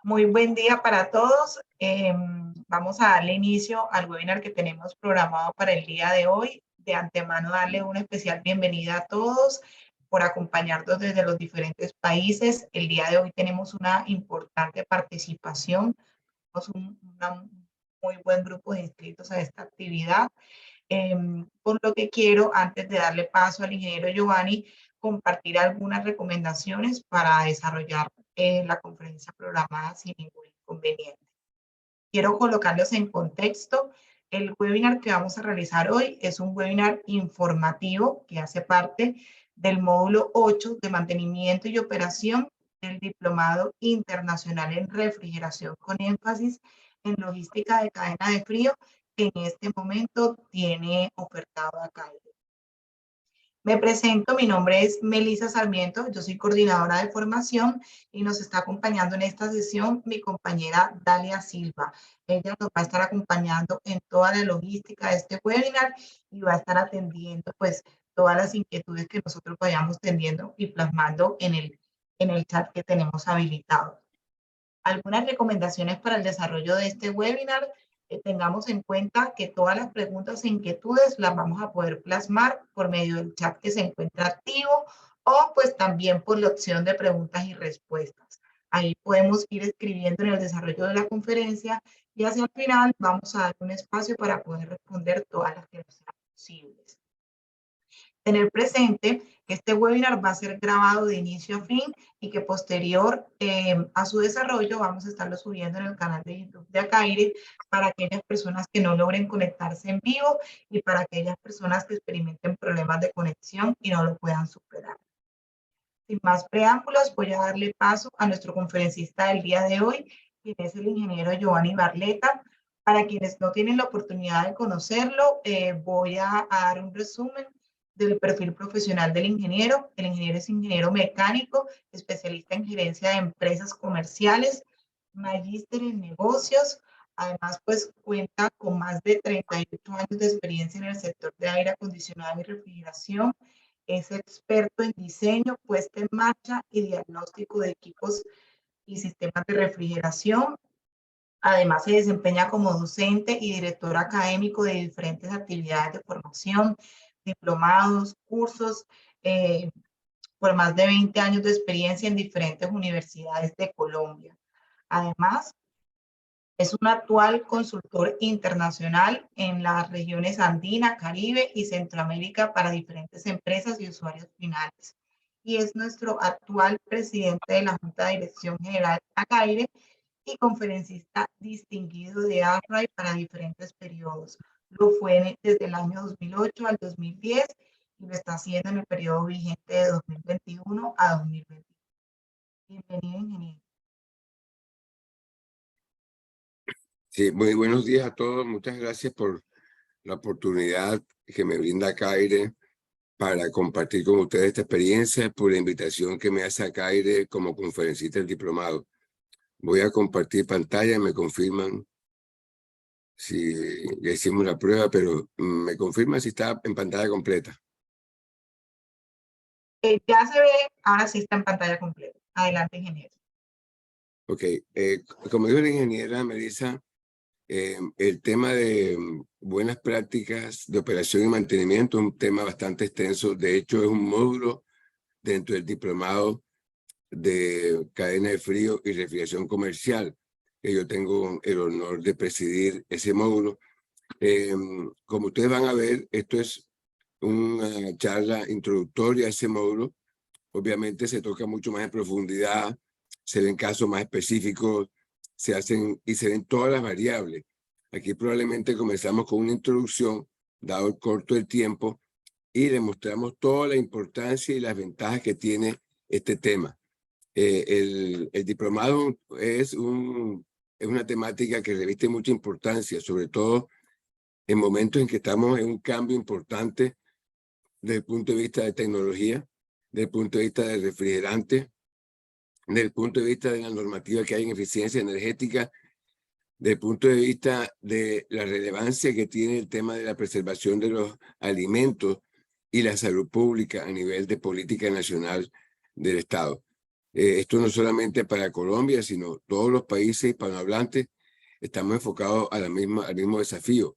Muy buen día para todos. Vamos a darle inicio al webinar que tenemos programado para el día de hoy. De antemano, darle una especial bienvenida a todos por acompañarnos desde los diferentes países. El día de hoy tenemos una importante participación. Tenemos un muy buen grupo de inscritos a esta actividad. Por lo que quiero, antes de darle paso al ingeniero Giovanni, compartir algunas recomendaciones para desarrollar la conferencia programada sin ningún inconveniente. Quiero colocarlos en contexto. El webinar que vamos a realizar hoy es un webinar informativo que hace parte del módulo 8 de mantenimiento y operación del Diplomado Internacional en Refrigeración con énfasis en logística de cadena de frío que en este momento tiene ofertado acá. Me presento, mi nombre es Melissa Sarmiento, yo soy coordinadora de formación y nos está acompañando en esta sesión mi compañera Dalia Silva. Ella nos va a estar acompañando en toda la logística de este webinar y va a estar atendiendo pues todas las inquietudes que nosotros vayamos teniendo y plasmando en el chat que tenemos habilitado. Algunas recomendaciones para el desarrollo de este webinar. Tengamos en cuenta que todas las preguntas e inquietudes las vamos a poder plasmar por medio del chat que se encuentra activo o pues también por la opción de preguntas y respuestas. Ahí podemos ir escribiendo en el desarrollo de la conferencia y hacia el final vamos a dar un espacio para poder responder todas las que nos sean posibles. Tener presente que este webinar va a ser grabado de inicio a fin y que posterior a su desarrollo vamos a estarlo subiendo en el canal de YouTube de Acaire para aquellas personas que no logren conectarse en vivo y para aquellas personas que experimenten problemas de conexión y no lo puedan superar. Sin más preámbulos, voy a darle paso a nuestro conferencista del día de hoy, quien es el ingeniero Giovanni Barletta. Para quienes no tienen la oportunidad de conocerlo, voy a dar un resumen del perfil profesional del ingeniero. El ingeniero es ingeniero mecánico, especialista en gerencia de empresas comerciales, magíster en negocios. Además, pues cuenta con más de 38 años de experiencia en el sector de aire acondicionado y refrigeración. Es experto en diseño, puesta en marcha y diagnóstico de equipos y sistemas de refrigeración. Además, se desempeña como docente y director académico de diferentes actividades de formación, diplomados, cursos, por más de 20 años de experiencia en diferentes universidades de Colombia. Además, es un actual consultor internacional en las regiones Andina, Caribe y Centroamérica para diferentes empresas y usuarios finales. Y es nuestro actual presidente de la Junta de Dirección General Acaire y conferencista distinguido de ARRAI para diferentes periodos. Lo fue desde el año 2008 al 2010 y lo está haciendo en el periodo vigente de 2021 a 2020. Bienvenido, ingeniero. Sí, muy buenos días a todos. Muchas gracias por la oportunidad que me brinda Acaire para compartir con ustedes esta experiencia, por la invitación que me hace Acaire como conferencista del diplomado. Voy a compartir pantalla, me confirman si ya hicimos la prueba, pero me confirman si está en pantalla completa. Ya se ve, ahora sí está en pantalla completa. Adelante, ingeniero. Ok, como dijo la ingeniera Melissa, el tema de buenas prácticas de operación y mantenimiento es un tema bastante extenso. De hecho, es un módulo dentro del diplomado de cadena de frío y refrigeración comercial, que yo tengo el honor de presidir ese módulo. Como ustedes van a ver, esto es una charla introductoria a ese módulo. Obviamente se toca mucho más en profundidad, se ven casos más específicos, se hacen y se ven todas las variables. Aquí probablemente comenzamos con una introducción, dado el corto del tiempo, y demostramos toda la importancia y las ventajas que tiene este tema. El diplomado es una temática que reviste mucha importancia, sobre todo en momentos en que estamos en un cambio importante desde el punto de vista de tecnología, desde el punto de vista del refrigerante, desde el punto de vista de la normativa que hay en eficiencia energética, desde el punto de vista de la relevancia que tiene el tema de la preservación de los alimentos y la salud pública a nivel de política nacional del Estado. Esto no solamente para Colombia, sino todos los países hispanohablantes estamos enfocados al mismo desafío.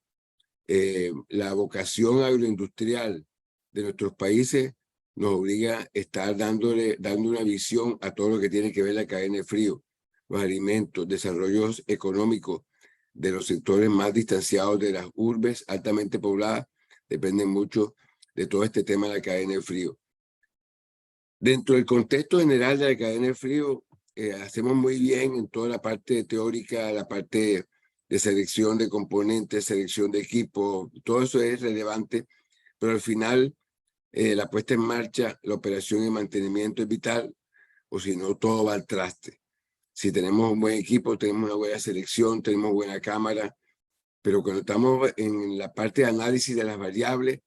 La vocación agroindustrial de nuestros países nos obliga a estar dando una visión a todo lo que tiene que ver la cadena de frío, los alimentos, desarrollos económicos de los sectores más distanciados de las urbes altamente pobladas, dependen mucho de todo este tema de la cadena de frío. Dentro del contexto general de la cadena de frío, hacemos muy bien en toda la parte teórica, la parte de selección de componentes, selección de equipos, todo eso es relevante, pero al final la puesta en marcha, la operación y mantenimiento es vital, o si no, todo va al traste. Si tenemos un buen equipo, tenemos una buena selección, tenemos buena cámara, pero cuando estamos en la parte de análisis de las variables,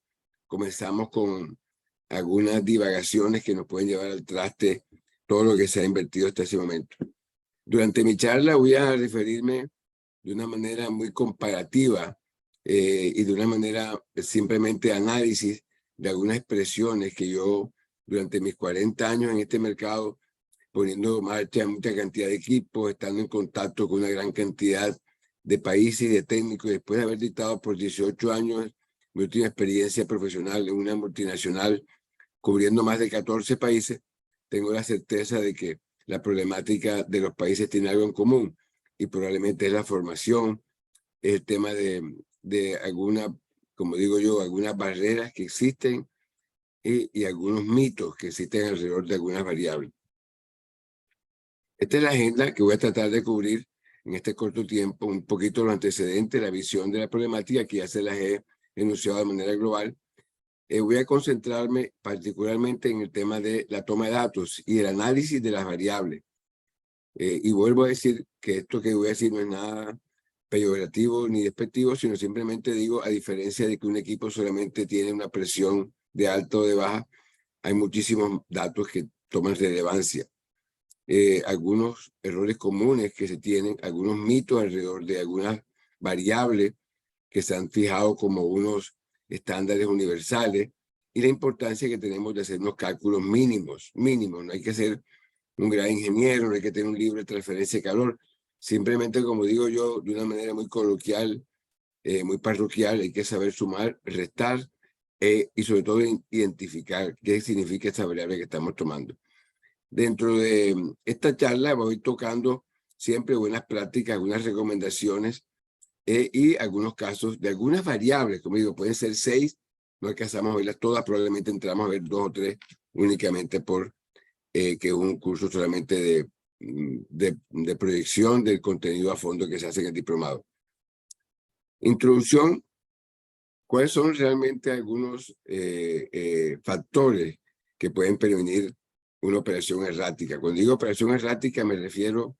comenzamos con algunas divagaciones que nos pueden llevar al traste todo lo que se ha invertido hasta ese momento. Durante mi charla voy a referirme de una manera muy comparativa y de una manera simplemente análisis de algunas expresiones que yo durante mis 40 años en este mercado, poniendo en marcha mucha cantidad de equipos, estando en contacto con una gran cantidad de países y de técnicos, después de haber dictado por 18 años mi última experiencia profesional en una multinacional cubriendo más de 14 países, tengo la certeza de que la problemática de los países tiene algo en común y probablemente es la formación, es el tema de alguna, como digo yo, algunas barreras que existen y algunos mitos que existen alrededor de algunas variables. Esta es la agenda que voy a tratar de cubrir en este corto tiempo, un poquito los antecedentes, la visión de la problemática que ya se las he enunciado de manera global. Voy a concentrarme particularmente en el tema de la toma de datos y el análisis de las variables. Y vuelvo a decir que esto que voy a decir no es nada peyorativo ni despectivo, sino simplemente digo, a diferencia de que un equipo solamente tiene una presión de alta o de baja, hay muchísimos datos que toman relevancia. Algunos errores comunes que se tienen, algunos mitos alrededor de algunas variables que se han fijado como unos estándares universales y la importancia que tenemos de hacer unos cálculos mínimos, no hay que ser un gran ingeniero, no hay que tener un libro de transferencia de calor, simplemente como digo yo, de una manera muy coloquial, muy parroquial, hay que saber sumar, restar y sobre todo identificar qué significa esta variable que estamos tomando. Dentro de esta charla voy tocando siempre buenas prácticas, algunas recomendaciones y algunos casos de algunas variables, como digo, pueden ser 6, no alcanzamos a verlas todas, probablemente entramos a ver 2 o 3 únicamente por que es un curso solamente de proyección del contenido a fondo que se hace en el diplomado. Introducción, ¿cuáles son realmente algunos factores que pueden prevenir una operación errática? Cuando digo operación errática me refiero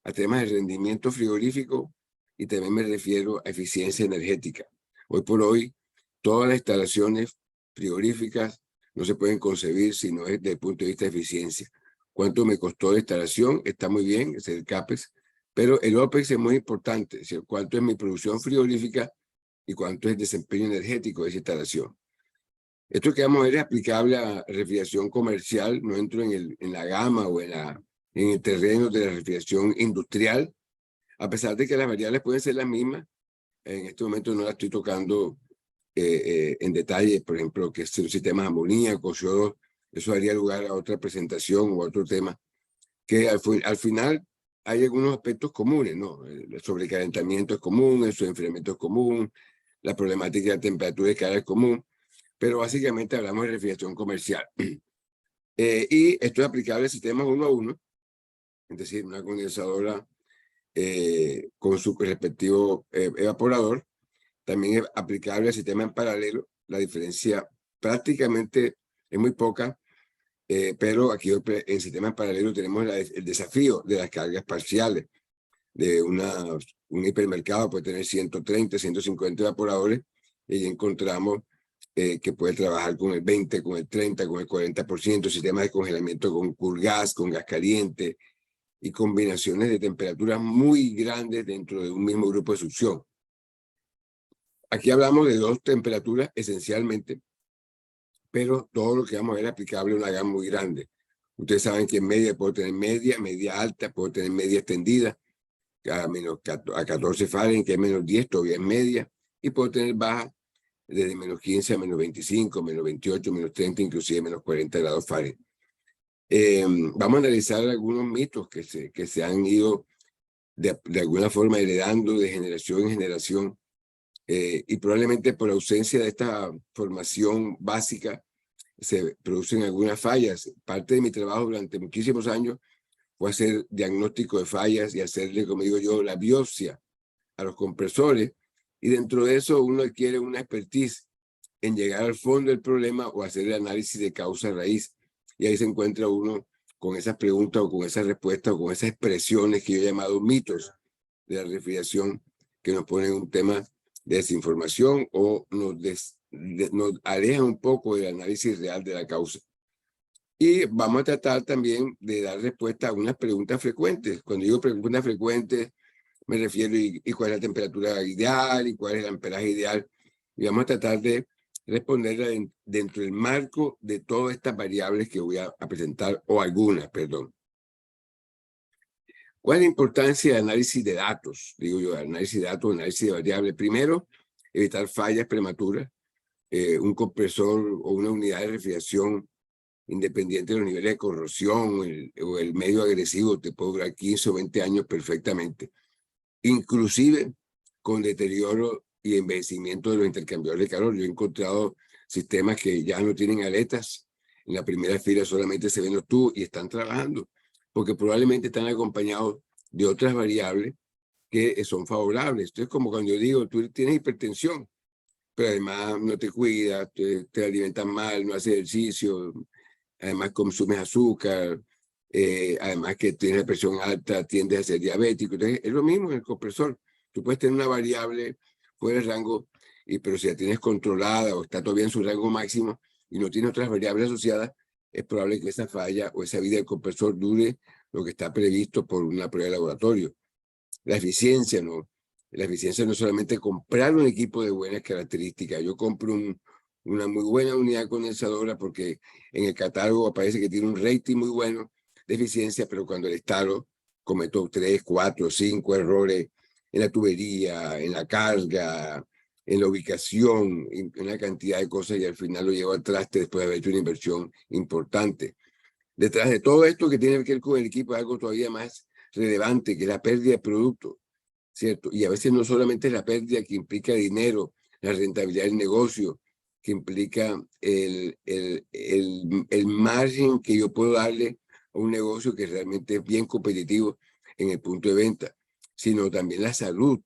a temas de rendimiento frigorífico y también me refiero a eficiencia energética. Hoy por hoy, todas las instalaciones frigoríficas no se pueden concebir si no es desde el punto de vista de eficiencia. ¿Cuánto me costó la instalación? Está muy bien, es el CAPEX, pero el OPEX es muy importante, es decir, cuánto es mi producción frigorífica y cuánto es el desempeño energético de esa instalación. Esto que vamos a ver es aplicable a refrigeración comercial, no entro en la gama o en el terreno de la refrigeración industrial, a pesar de que las variables pueden ser las mismas. En este momento no las estoy tocando en detalle, por ejemplo, que son sistemas amoníacos, CO2, eso daría lugar a otra presentación o a otro tema, que al final hay algunos aspectos comunes, ¿no? El sobrecalentamiento es común, el enfriamiento es común, la problemática de temperatura de carga es común, pero básicamente hablamos de refrigeración comercial. Y esto es aplicable a sistemas 1 a 1, es decir, una condensadora con su respectivo evaporador. También es aplicable al sistema en paralelo. La diferencia prácticamente es muy poca, pero aquí en sistema en paralelo tenemos el desafío de las cargas parciales. De un hipermercado puede tener 130, 150 evaporadores y encontramos que puede trabajar con el 20, con el 30, con el 40%, sistemas de congelamiento con cool gas, con gas caliente y combinaciones de temperaturas muy grandes dentro de un mismo grupo de succión. Aquí hablamos de 2 temperaturas esencialmente, pero todo lo que vamos a ver es aplicable a una gama muy grande. Ustedes saben que en media puedo tener media alta, puedo tener media extendida, a 14 Fahrenheit, que es -10, todavía es media, y puedo tener baja desde -15 a -25, -28, -30, inclusive -40 grados Fahrenheit. Vamos a analizar algunos mitos que se han ido de alguna forma heredando de generación en generación, y probablemente por ausencia de esta formación básica se producen algunas fallas. Parte de mi trabajo durante muchísimos años fue hacer diagnóstico de fallas y hacerle, como digo yo, la biopsia a los compresores, y dentro de eso uno adquiere una expertise en llegar al fondo del problema o hacer el análisis de causa raíz, y ahí se encuentra uno con esas preguntas o con esas respuestas o con esas expresiones que yo he llamado mitos de la refrigeración, que nos ponen un tema de desinformación o nos alejan un poco del análisis real de la causa. Y vamos a tratar también de dar respuesta a unas preguntas frecuentes. Cuando digo preguntas frecuentes, me refiero y cuál es la temperatura ideal y cuál es el amperaje ideal. Y vamos a tratar de responderla dentro del marco de todas estas variables que voy a presentar, o algunas, perdón. ¿Cuál es la importancia del análisis de datos? Digo yo, análisis de datos, análisis de variables. Primero, evitar fallas prematuras. Un compresor o una unidad de refrigeración, independiente de los niveles de corrosión o el medio agresivo, te puede durar 15 o 20 años perfectamente, inclusive con deterioro y envejecimiento de los intercambiadores de calor. Yo he encontrado sistemas que ya no tienen aletas, en la primera fila solamente se ven los tubos y están trabajando, porque probablemente están acompañados de otras variables que son favorables. Entonces, como cuando yo digo, tú tienes hipertensión, pero además no te cuidas, te alimentas mal, no haces ejercicio, además consumes azúcar, además que tienes la presión alta, tiendes a ser diabético. Entonces, es lo mismo en el compresor. Tú puedes tener una variable fuera del rango, pero si la tienes controlada o está todavía en su rango máximo y no tiene otras variables asociadas, es probable que esa falla o esa vida del compresor dure lo que está previsto por una prueba de laboratorio. La eficiencia, ¿no? La eficiencia no es solamente comprar un equipo de buenas características. Yo compro una muy buena unidad condensadora porque en el catálogo aparece que tiene un rating muy bueno de eficiencia, pero cuando el instalo cometo 3, 4, 5 errores en la tubería, en la carga, en la ubicación, en una cantidad de cosas, y al final lo llevo al traste después de haber hecho una inversión importante. Detrás de todo esto que tiene que ver con el equipo hay algo todavía más relevante, que es la pérdida de producto, ¿cierto? Y a veces no solamente es la pérdida que implica dinero, la rentabilidad del negocio, que implica el margen que yo puedo darle a un negocio que realmente es bien competitivo en el punto de venta, sino también la salud,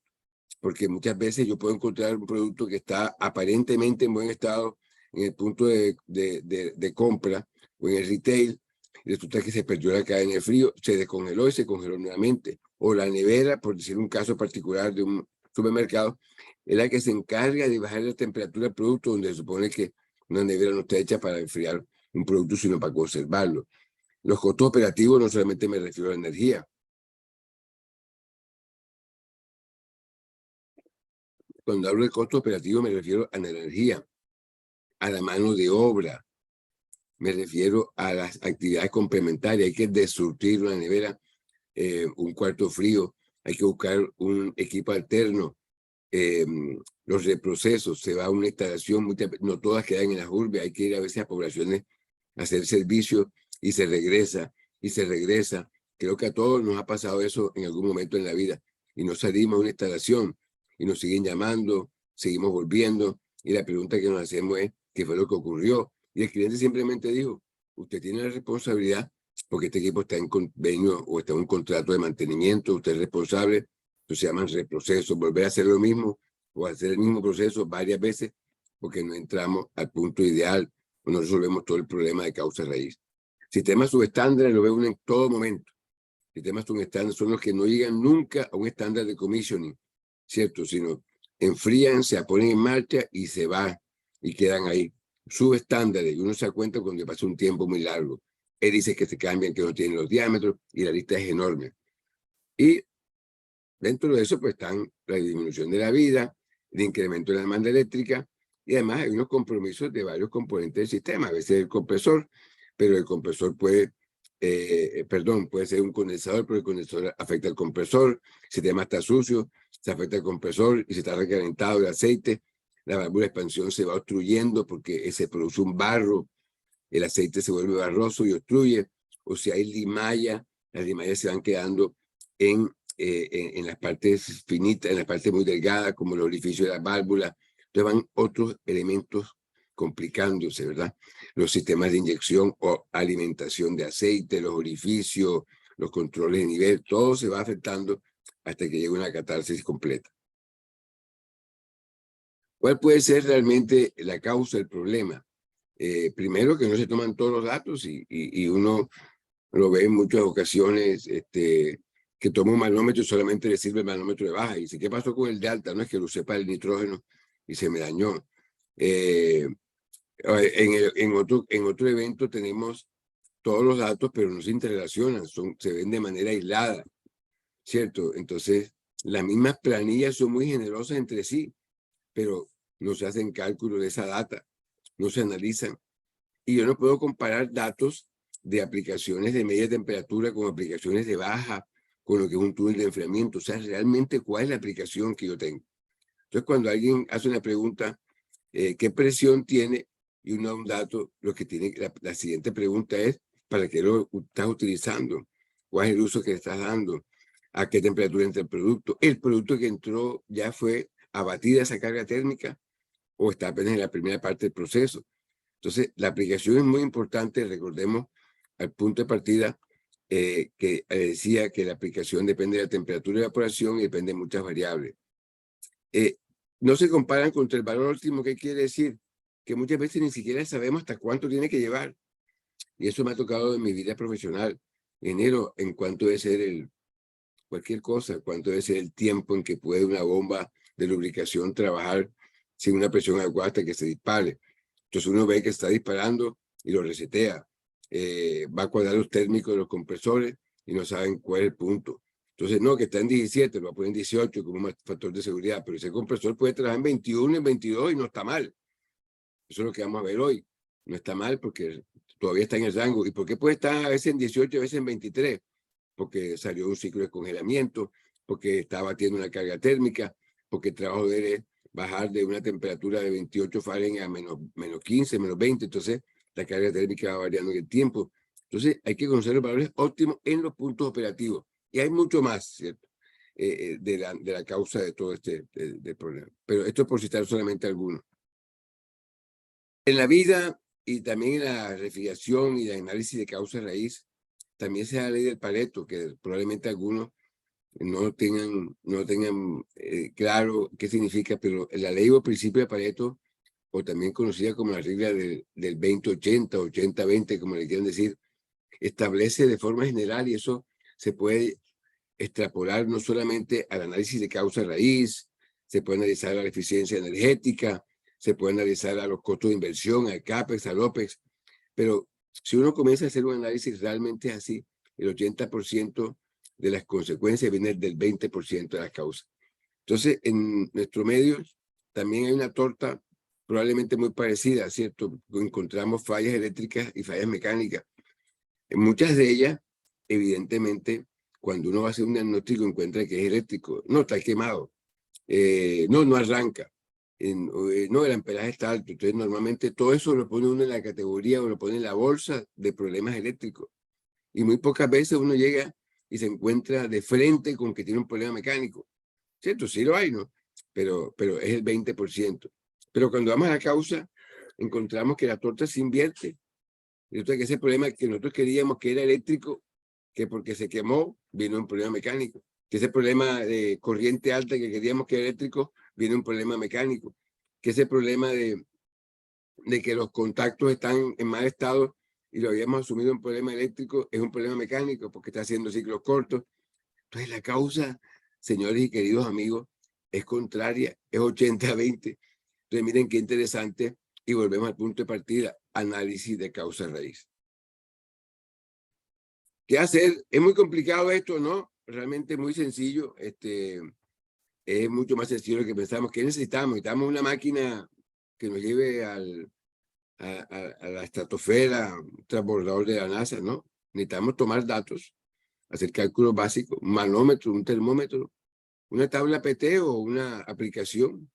porque muchas veces yo puedo encontrar un producto que está aparentemente en buen estado en el punto de compra o en el retail, y resulta que se perdió la cadena de frío, se descongeló y se congeló nuevamente. O la nevera, por decir un caso particular de un supermercado, es la que se encarga de bajar la temperatura del producto, donde se supone que una nevera no está hecha para enfriar un producto, sino para conservarlo. Los costos operativos no solamente me refiero a la energía. Cuando hablo de costo operativo me refiero a la energía, a la mano de obra, me refiero a las actividades complementarias. Hay que desurtir una nevera, un cuarto frío, hay que buscar un equipo alterno, los reprocesos, se va a una instalación, no todas quedan en las urbes, hay que ir a veces a poblaciones a hacer servicio y se regresa y se regresa. Creo que a todos nos ha pasado eso en algún momento en la vida y no salimos a una instalación y nos siguen llamando, seguimos volviendo y la pregunta que nos hacemos es ¿qué fue lo que ocurrió? Y el cliente simplemente dijo, usted tiene la responsabilidad porque este equipo está en convenio o está en un contrato de mantenimiento, usted es responsable. Entonces se llaman reprocesos, volver a hacer lo mismo o hacer el mismo proceso varias veces porque no entramos al punto ideal o no resolvemos todo el problema de causa raíz. Sistemas subestándares lo veo uno en todo momento. Sistemas subestándares son los que no llegan nunca a un estándar de commissioning, ¿cierto? Sino enfrían, se ponen en marcha y se van y quedan ahí. Subestándares, y uno se da cuenta cuando pasa un tiempo muy largo. Él dice que se cambian, que no tienen los diámetros y la lista es enorme. Y dentro de eso pues están la disminución de la vida, el incremento de la demanda eléctrica y además hay unos compromisos de varios componentes del sistema. A veces el compresor, pero el compresor puede perdón, puede ser un condensador, pero el condensador afecta al compresor. Si el tema está sucio, se afecta al compresor, y si está recalentado el aceite, la válvula de expansión se va obstruyendo porque se produce un barro, el aceite se vuelve barroso y obstruye. O si hay limalla, las limallas se van quedando en las partes finitas, en las partes muy delgadas, como el orificio de la válvula. Entonces van otros elementos complicándose, ¿verdad? Los sistemas de inyección o alimentación de aceite, los orificios, los controles de nivel, todo se va afectando hasta que llegue una catarsis completa. ¿Cuál puede ser realmente la causa del problema? Primero, que no se toman todos los datos y uno lo ve en muchas ocasiones, que toma un manómetro y solamente le sirve el manómetro de baja. Y dice, ¿qué pasó con el de alta? No es que lo sepa el nitrógeno y se me dañó. En otro evento tenemos todos los datos, pero no se interrelacionan, se ven de manera aislada, ¿cierto? Entonces, las mismas planillas son muy generosas entre sí, pero no se hacen cálculos de esa data, no se analizan. Y yo no puedo comparar datos de aplicaciones de media temperatura con aplicaciones de baja, con lo que es un túnel de enfriamiento. O sea, realmente, ¿cuál es la aplicación que yo tengo? Entonces, cuando alguien hace una pregunta, ¿qué presión tiene? Y uno da un dato, lo que tiene, la siguiente pregunta es, ¿para qué lo estás utilizando? ¿Cuál es el uso que le estás dando? ¿A qué temperatura entra el producto? ¿El producto que entró ya fue abatida esa carga térmica o está apenas en la primera parte del proceso? Entonces, la aplicación es muy importante. Recordemos al punto de partida que decía que la aplicación depende de la temperatura de evaporación y depende de muchas variables. No se comparan contra el valor óptimo. ¿Qué quiere decir? Que muchas veces ni siquiera sabemos hasta cuánto tiene que llevar. Y eso me ha tocado en mi vida profesional. Enero, en cuánto debe ser cualquier cosa, cuánto debe ser el tiempo en que puede una bomba de lubricación trabajar sin una presión adecuada hasta que se dispare. Entonces uno ve que está disparando y lo resetea. Va a cuadrar los térmicos de los compresores y no saben cuál es el punto. Entonces, no, que está en 17, lo va a poner en 18 como un factor de seguridad, pero ese compresor puede trabajar en 21, en 22 y no está mal. Eso es lo que vamos a ver hoy. No está mal porque todavía está en el rango. ¿Y por qué puede estar a veces en 18, a veces en 23? Porque salió un ciclo de congelamiento, porque está batiendo una carga térmica, porque el trabajo de él es bajar de una temperatura de 28 Fahrenheit a menos 15, menos 20. Entonces, la carga térmica va variando en el tiempo. Entonces, hay que conocer los valores óptimos en los puntos operativos. Y hay mucho más, ¿cierto? De la causa de todo este problema. Pero esto es por citar solamente algunos. En la vida y también en la refrigeración y el análisis de causa raíz, también se da la ley del Pareto, que probablemente algunos no tengan claro qué significa, pero la ley o principio de Pareto, o también conocida como la regla del 20-80, 80-20, como le quieran decir, establece de forma general, y eso se puede extrapolar no solamente al análisis de causa raíz, se puede analizar a la eficiencia energética, se puede analizar a los costos de inversión, al CAPEX, al OPEX, pero si uno comienza a hacer un análisis realmente así, el 80% de las consecuencias vienen del 20% de las causas. Entonces, en nuestro medio también hay una torta probablemente muy parecida, ¿cierto? Encontramos fallas eléctricas y fallas mecánicas. En muchas de ellas, evidentemente, cuando uno va a hacer un diagnóstico encuentra que es eléctrico. No, está quemado. No arranca. No, el amperaje está alto. Entonces, normalmente todo eso lo pone uno en la categoría o lo pone en la bolsa de problemas eléctricos. Y muy pocas veces uno llega y se encuentra de frente con que tiene un problema mecánico. ¿Cierto? Sí lo hay, ¿no? Pero es el 20%. Pero cuando vamos a la causa, encontramos que la torta se invierte. Y entonces que ese problema que nosotros queríamos que era eléctrico, que porque se quemó, vino un problema mecánico. Que ese problema de corriente alta que queríamos que era eléctrico, viene un problema mecánico. Que ese problema de que los contactos están en mal estado y lo habíamos asumido un problema eléctrico, es un problema mecánico porque está haciendo ciclos cortos. Entonces la causa, señores y queridos amigos, es contraria, es 80-20. Entonces miren qué interesante y volvemos al punto de partida, análisis de causa raíz. ¿Qué hacer? Es muy complicado esto, ¿no? Realmente muy sencillo. Es mucho más sencillo de lo que pensamos. ¿Qué necesitamos? Necesitamos una máquina que nos lleve a la estratosfera, un transbordador de la NASA, ¿no? necesitamos tomar datos, hacer cálculos básicos, un manómetro, un termómetro, una tabla PT o una aplicación,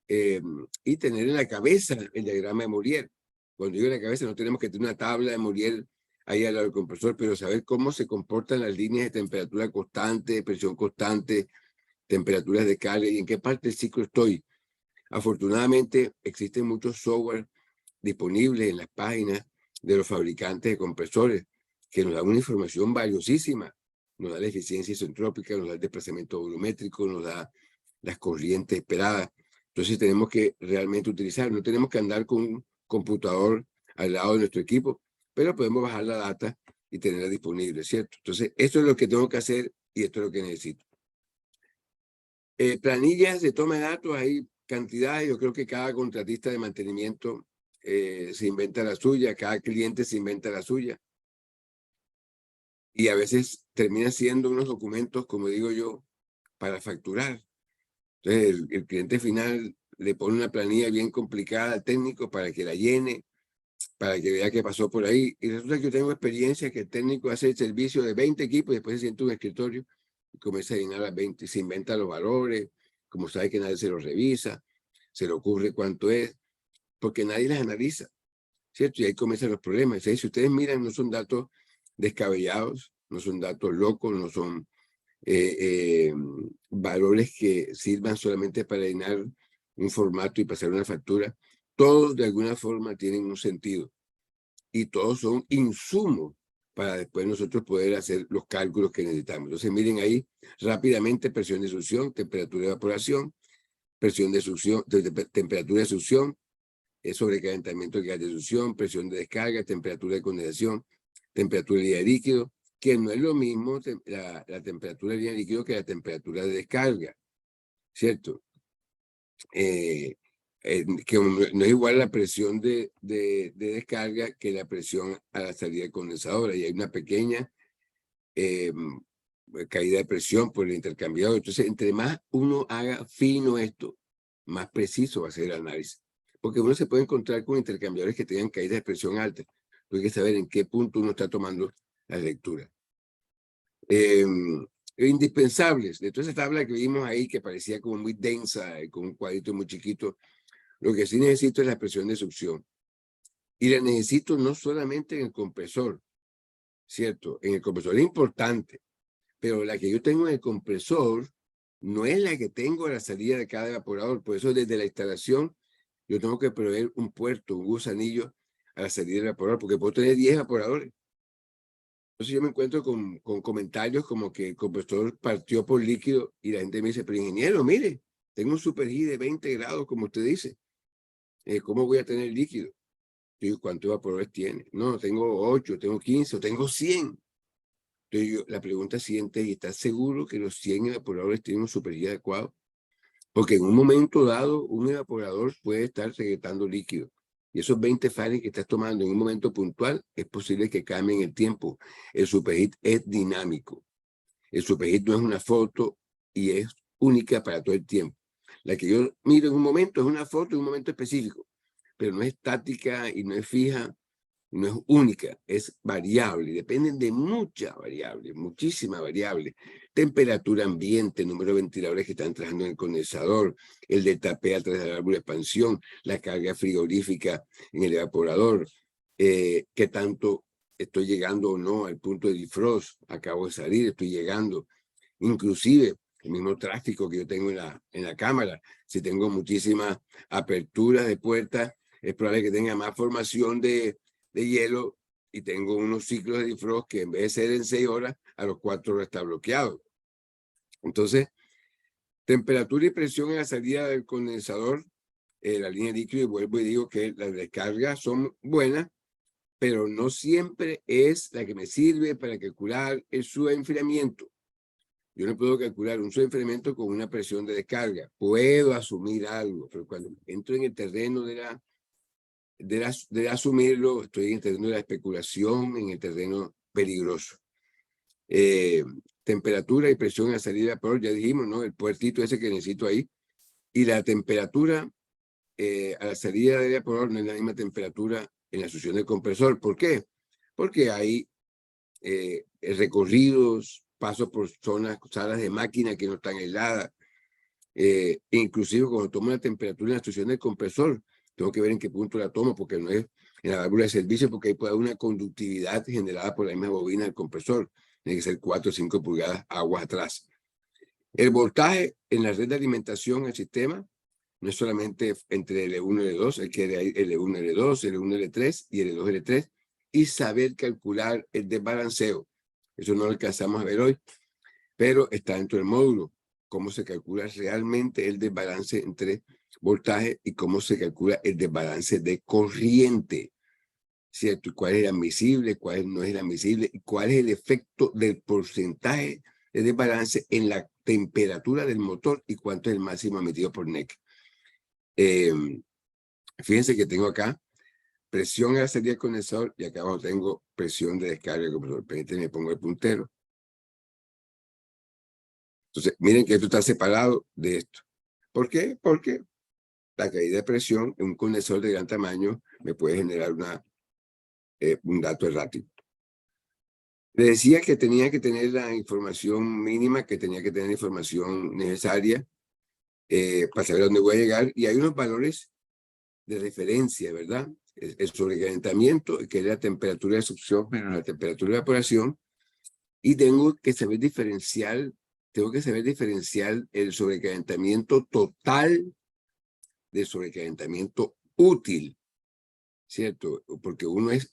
y tener en la cabeza el diagrama de Mourier. Cuando digo en la cabeza, no tenemos que tener una tabla de Mourier ahí al lado del compresor, pero saber cómo se comportan las líneas de temperatura constante, de presión constante, temperaturas de carga y en qué parte del ciclo estoy. Afortunadamente, existen muchos software disponibles en las páginas de los fabricantes de compresores que nos dan una información valiosísima. Nos da la eficiencia isentrópica, nos da el desplazamiento volumétrico, nos da las corrientes esperadas. Entonces tenemos que realmente utilizar, no tenemos que andar con un computador al lado de nuestro equipo, pero podemos bajar la data y tenerla disponible, ¿cierto? Entonces, esto es lo que tengo que hacer y esto es lo que necesito. Planillas de toma de datos, hay cantidades. Yo creo que cada contratista de mantenimiento se inventa la suya, cada cliente se inventa la suya. Y a veces termina siendo unos documentos, como digo yo, para facturar. Entonces, el cliente final le pone una planilla bien complicada al técnico para que la llene, para que vea qué pasó por ahí. Y resulta que yo tengo experiencia que el técnico hace el servicio de 20 equipos y después se sienta en un escritorio y comienza a llenar las 20, se inventa los valores, como sabe que nadie se los revisa, se le ocurre cuánto es, porque nadie las analiza, ¿cierto? Y ahí comienzan los problemas. Si ustedes miran, no son datos descabellados, no son datos locos, no son valores que sirvan solamente para llenar un formato y pasar una factura. Todos de alguna forma tienen un sentido y todos son insumos para después nosotros poder hacer los cálculos que necesitamos. Entonces miren ahí rápidamente: presión de succión, temperatura de evaporación, presión de succión, temperatura de succión, sobrecalentamiento de gas de succión, presión de descarga, temperatura de condensación, temperatura de líquido, que no es lo mismo la temperatura de líquido que la temperatura de descarga, ¿cierto? Que no es igual la presión de descarga que la presión a la salida del condensador. Y hay una pequeña caída de presión por el intercambiador. Entonces, entre más uno haga fino esto, más preciso va a ser el análisis. Porque uno se puede encontrar con intercambiadores que tengan caídas de presión alta. Hay que saber en qué punto uno está tomando la lectura. Indispensables. De toda esa tabla que vimos ahí, que parecía como muy densa, con un cuadrito muy chiquito, lo que sí necesito es la presión de succión. Y la necesito no solamente en el compresor, ¿cierto? En el compresor es importante, pero la que yo tengo en el compresor no es la que tengo a la salida de cada evaporador. Por eso desde la instalación yo tengo que proveer un puerto, un gusanillo a la salida del evaporador, porque puedo tener 10 evaporadores. Entonces yo me encuentro con comentarios como que el compresor partió por líquido y la gente me dice: pero ingeniero, mire, tengo un superheat de 20 grados, como usted dice. ¿Cómo voy a tener líquido? Yo digo: ¿cuántos evaporadores tiene? No, tengo 8, tengo 15, o tengo 100. Entonces la pregunta siguiente es: ¿y estás seguro que los 100 evaporadores tienen un superheat adecuado? Porque en un momento dado, un evaporador puede estar secretando líquido. Y esos 20 Fahrenheit que estás tomando en un momento puntual, es posible que cambien el tiempo. El superheat es dinámico. El superheat no es una foto y es única para todo el tiempo. La que yo miro en un momento es una foto en un momento específico, pero no es estática y no es fija, no es única, es variable, dependen de muchas variables, muchísimas variables. Temperatura ambiente, número de ventiladores que están trabajando en el condensador, el de tapé a través del árbol de expansión, la carga frigorífica en el evaporador, qué tanto estoy llegando o no al punto de defrost, acabo de salir, estoy llegando, inclusive el mismo tráfico que yo tengo en la cámara. Si tengo muchísimas aperturas de puertas, es probable que tenga más formación de hielo y tengo unos ciclos de defrost que en vez de ser en 6 horas, a los 4 horas está bloqueado. Entonces, temperatura y presión en la salida del condensador, la línea líquido, y vuelvo y digo que las descargas son buenas, pero no siempre es la que me sirve para calcular el subenfriamiento. Yo no puedo calcular un subenfriamiento con una presión de descarga. Puedo asumir algo, pero cuando entro en el terreno de asumirlo, estoy en el terreno de la especulación, en el terreno peligroso. Temperatura y presión a salida de vapor, ya dijimos, ¿no? El puertito ese que necesito ahí. Y la temperatura a la salida de vapor no es la misma temperatura en la succión del compresor. ¿Por qué? Porque hay recorridos, pasos por salas de máquina que no están aisladas. Inclusive cuando tomo la temperatura en la estación del compresor, tengo que ver en qué punto la tomo, porque no es en la válvula de servicio, porque ahí puede haber una conductividad generada por la misma bobina del compresor. Tiene que ser 4 o 5 pulgadas aguas atrás. El voltaje en la red de alimentación al sistema no es solamente entre L1 y L2, hay que L1, L2, L1, L3 y L2, L3, y saber calcular el desbalanceo. Eso no lo alcanzamos a ver hoy, pero está dentro del módulo. Cómo se calcula realmente el desbalance entre voltaje y cómo se calcula el desbalance de corriente, ¿cierto? Y cuál es el admisible, cuál no es el admisible, y cuál es el efecto del porcentaje de desbalance en la temperatura del motor y cuánto es el máximo emitido por NEC. Fíjense que tengo acá presión a la salida del condensador y acá abajo tengo presión de descarga del compresor. Permítanme, pongo el puntero. Entonces, miren que esto está separado de esto. ¿Por qué? Porque la caída de presión en un condensador de gran tamaño me puede generar un dato errático. Le decía que tenía que tener la información mínima, que tenía que tener la información necesaria para saber a dónde voy a llegar. Y hay unos valores de referencia, ¿verdad? El sobrecalentamiento, que es la temperatura de succión menos la temperatura de evaporación. Y tengo que saber diferenciar el sobrecalentamiento total del sobrecalentamiento útil, ¿cierto? Porque uno es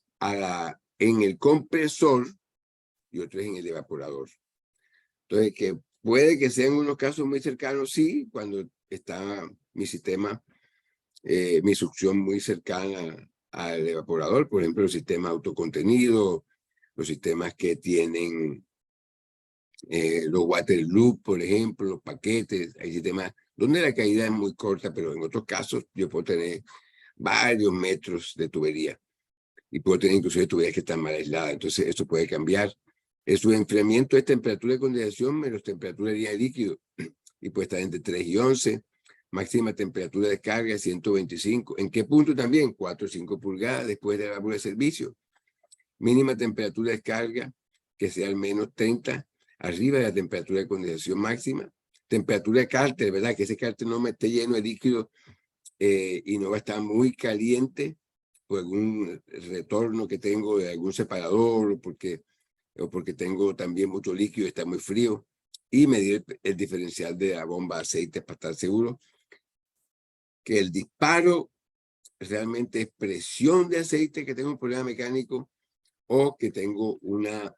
en el compresor y otro es en el evaporador. Entonces, que puede que sean unos casos muy cercanos, sí, cuando está mi sistema, mi succión muy cercana al evaporador, por ejemplo, los sistemas autocontenidos, los sistemas que tienen los water loop, por ejemplo, los paquetes, hay sistemas donde la caída es muy corta, pero en otros casos yo puedo tener varios metros de tubería y puedo tener inclusive tuberías que están mal aisladas, entonces esto puede cambiar. Su enfriamiento es temperatura de condensación menos temperatura de líquido y puede estar entre 3 y 11, máxima temperatura de descarga 125, ¿en qué punto también? 4 o 5 pulgadas después de la válvula de servicio. Mínima temperatura de descarga que sea al menos 30, arriba de la temperatura de condensación máxima. Temperatura de cárter, ¿verdad? Que ese cárter no me esté lleno de líquido y no va a estar muy caliente por algún retorno que tengo de algún separador o porque tengo también mucho líquido y está muy frío. Y medir el diferencial de la bomba de aceite para estar seguro que el disparo realmente es presión de aceite, que tengo un problema mecánico, o que tengo una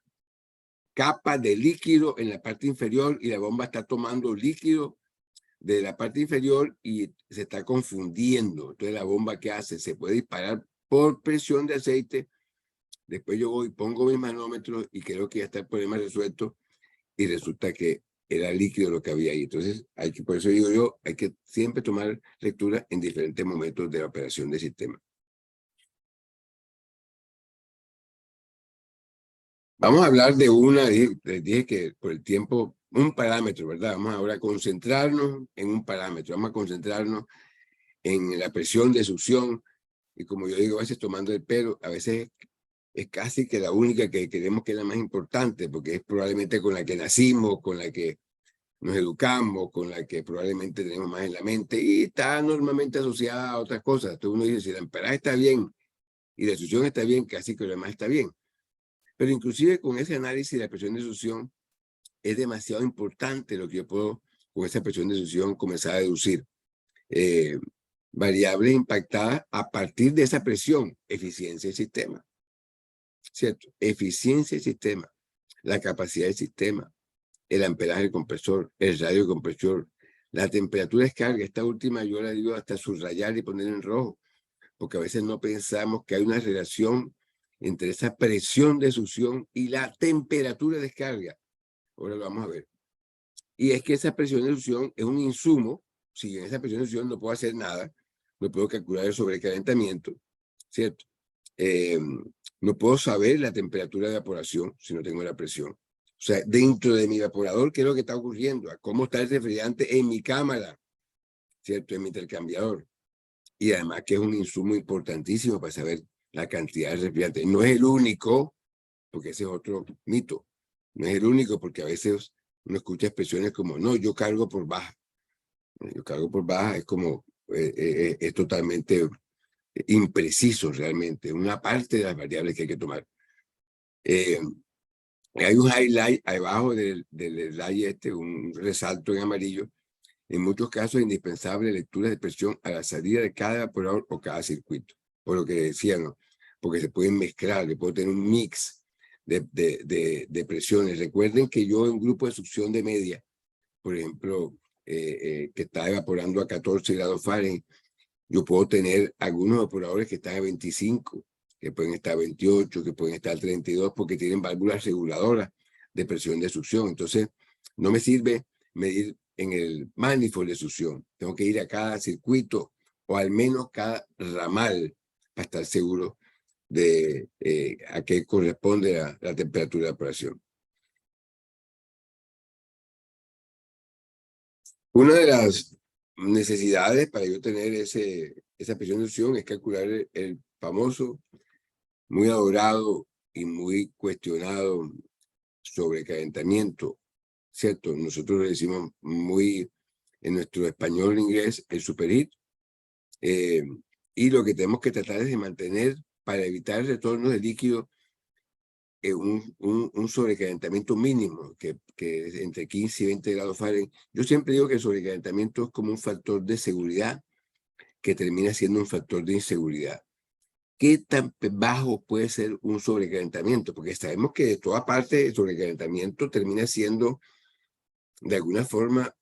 capa de líquido en la parte inferior y la bomba está tomando líquido de la parte inferior y se está confundiendo. Entonces la bomba, ¿qué hace? Se puede disparar por presión de aceite. Después yo voy, pongo mis manómetros y creo que ya está el problema resuelto y resulta que era líquido lo que había ahí. Entonces, por eso digo yo, hay que siempre tomar lectura en diferentes momentos de la operación del sistema. Vamos a hablar de les dije que por el tiempo, un parámetro, ¿verdad? Vamos ahora a concentrarnos en un parámetro, vamos a concentrarnos en la presión de succión, y como yo digo, a veces tomando el pelo, a veces es casi que la única que creemos que es la más importante, porque es probablemente con la que nacimos, con la que nos educamos, con la que probablemente tenemos más en la mente, y está normalmente asociada a otras cosas. Entonces uno dice, si el amperaje está bien y la succión está bien, casi que lo demás está bien. Pero inclusive con ese análisis de la presión de succión, es demasiado importante lo que yo puedo, con esa presión de succión, comenzar a deducir. Variables impactadas a partir de esa presión, eficiencia del sistema, ¿cierto? Eficiencia del sistema, la capacidad del sistema, el amperaje del compresor, el radio del compresor, la temperatura de descarga. Esta última yo la digo hasta subrayar y poner en rojo, porque a veces no pensamos que hay una relación entre esa presión de succión y la temperatura de descarga. Ahora lo vamos a ver. Y es que esa presión de succión es un insumo. Si en esa presión de succión no puedo hacer nada, no puedo calcular el sobrecalentamiento, ¿cierto? No puedo saber la temperatura de evaporación si no tengo la presión. O sea, dentro de mi evaporador, ¿qué es lo que está ocurriendo? ¿Cómo está el refrigerante en mi cámara? ¿Cierto? En mi intercambiador. Y además que es un insumo importantísimo para saber la cantidad de refrigerante. No es el único, porque ese es otro mito. No es el único, porque a veces uno escucha expresiones como, no, yo cargo por baja. Yo cargo por baja es como, es totalmente impreciso realmente, una parte de las variables que hay que tomar. Hay un highlight abajo del slide un resalto en amarillo. En muchos casos es indispensable lectura de presión a la salida de cada evaporador o cada circuito. Por lo que decía, ¿no? Porque se pueden mezclar, le puedo tener un mix de presiones. Recuerden que yo en un grupo de succión de media, por ejemplo, que está evaporando a 14 grados Fahrenheit, yo puedo tener algunos evaporadores que están a 25, que pueden estar a 28, que pueden estar a 32, porque tienen válvulas reguladoras de presión de succión. Entonces, no me sirve medir en el manifold de succión. Tengo que ir a cada circuito o al menos cada ramal para estar seguro de a qué corresponde la temperatura de evaporación. Una de las necesidades para yo tener esa presión de succión es calcular el famoso, muy adorado y muy cuestionado sobrecalentamiento, ¿cierto? Nosotros le decimos muy en nuestro español e inglés el superheat, y lo que tenemos que tratar es de mantener para evitar el retorno de líquido un sobrecalentamiento mínimo, que es entre 15 y 20 grados Fahrenheit. Yo siempre digo que el sobrecalentamiento es como un factor de seguridad que termina siendo un factor de inseguridad. ¿Qué tan bajo puede ser un sobrecalentamiento? Porque sabemos que de toda parte el sobrecalentamiento termina siendo de alguna forma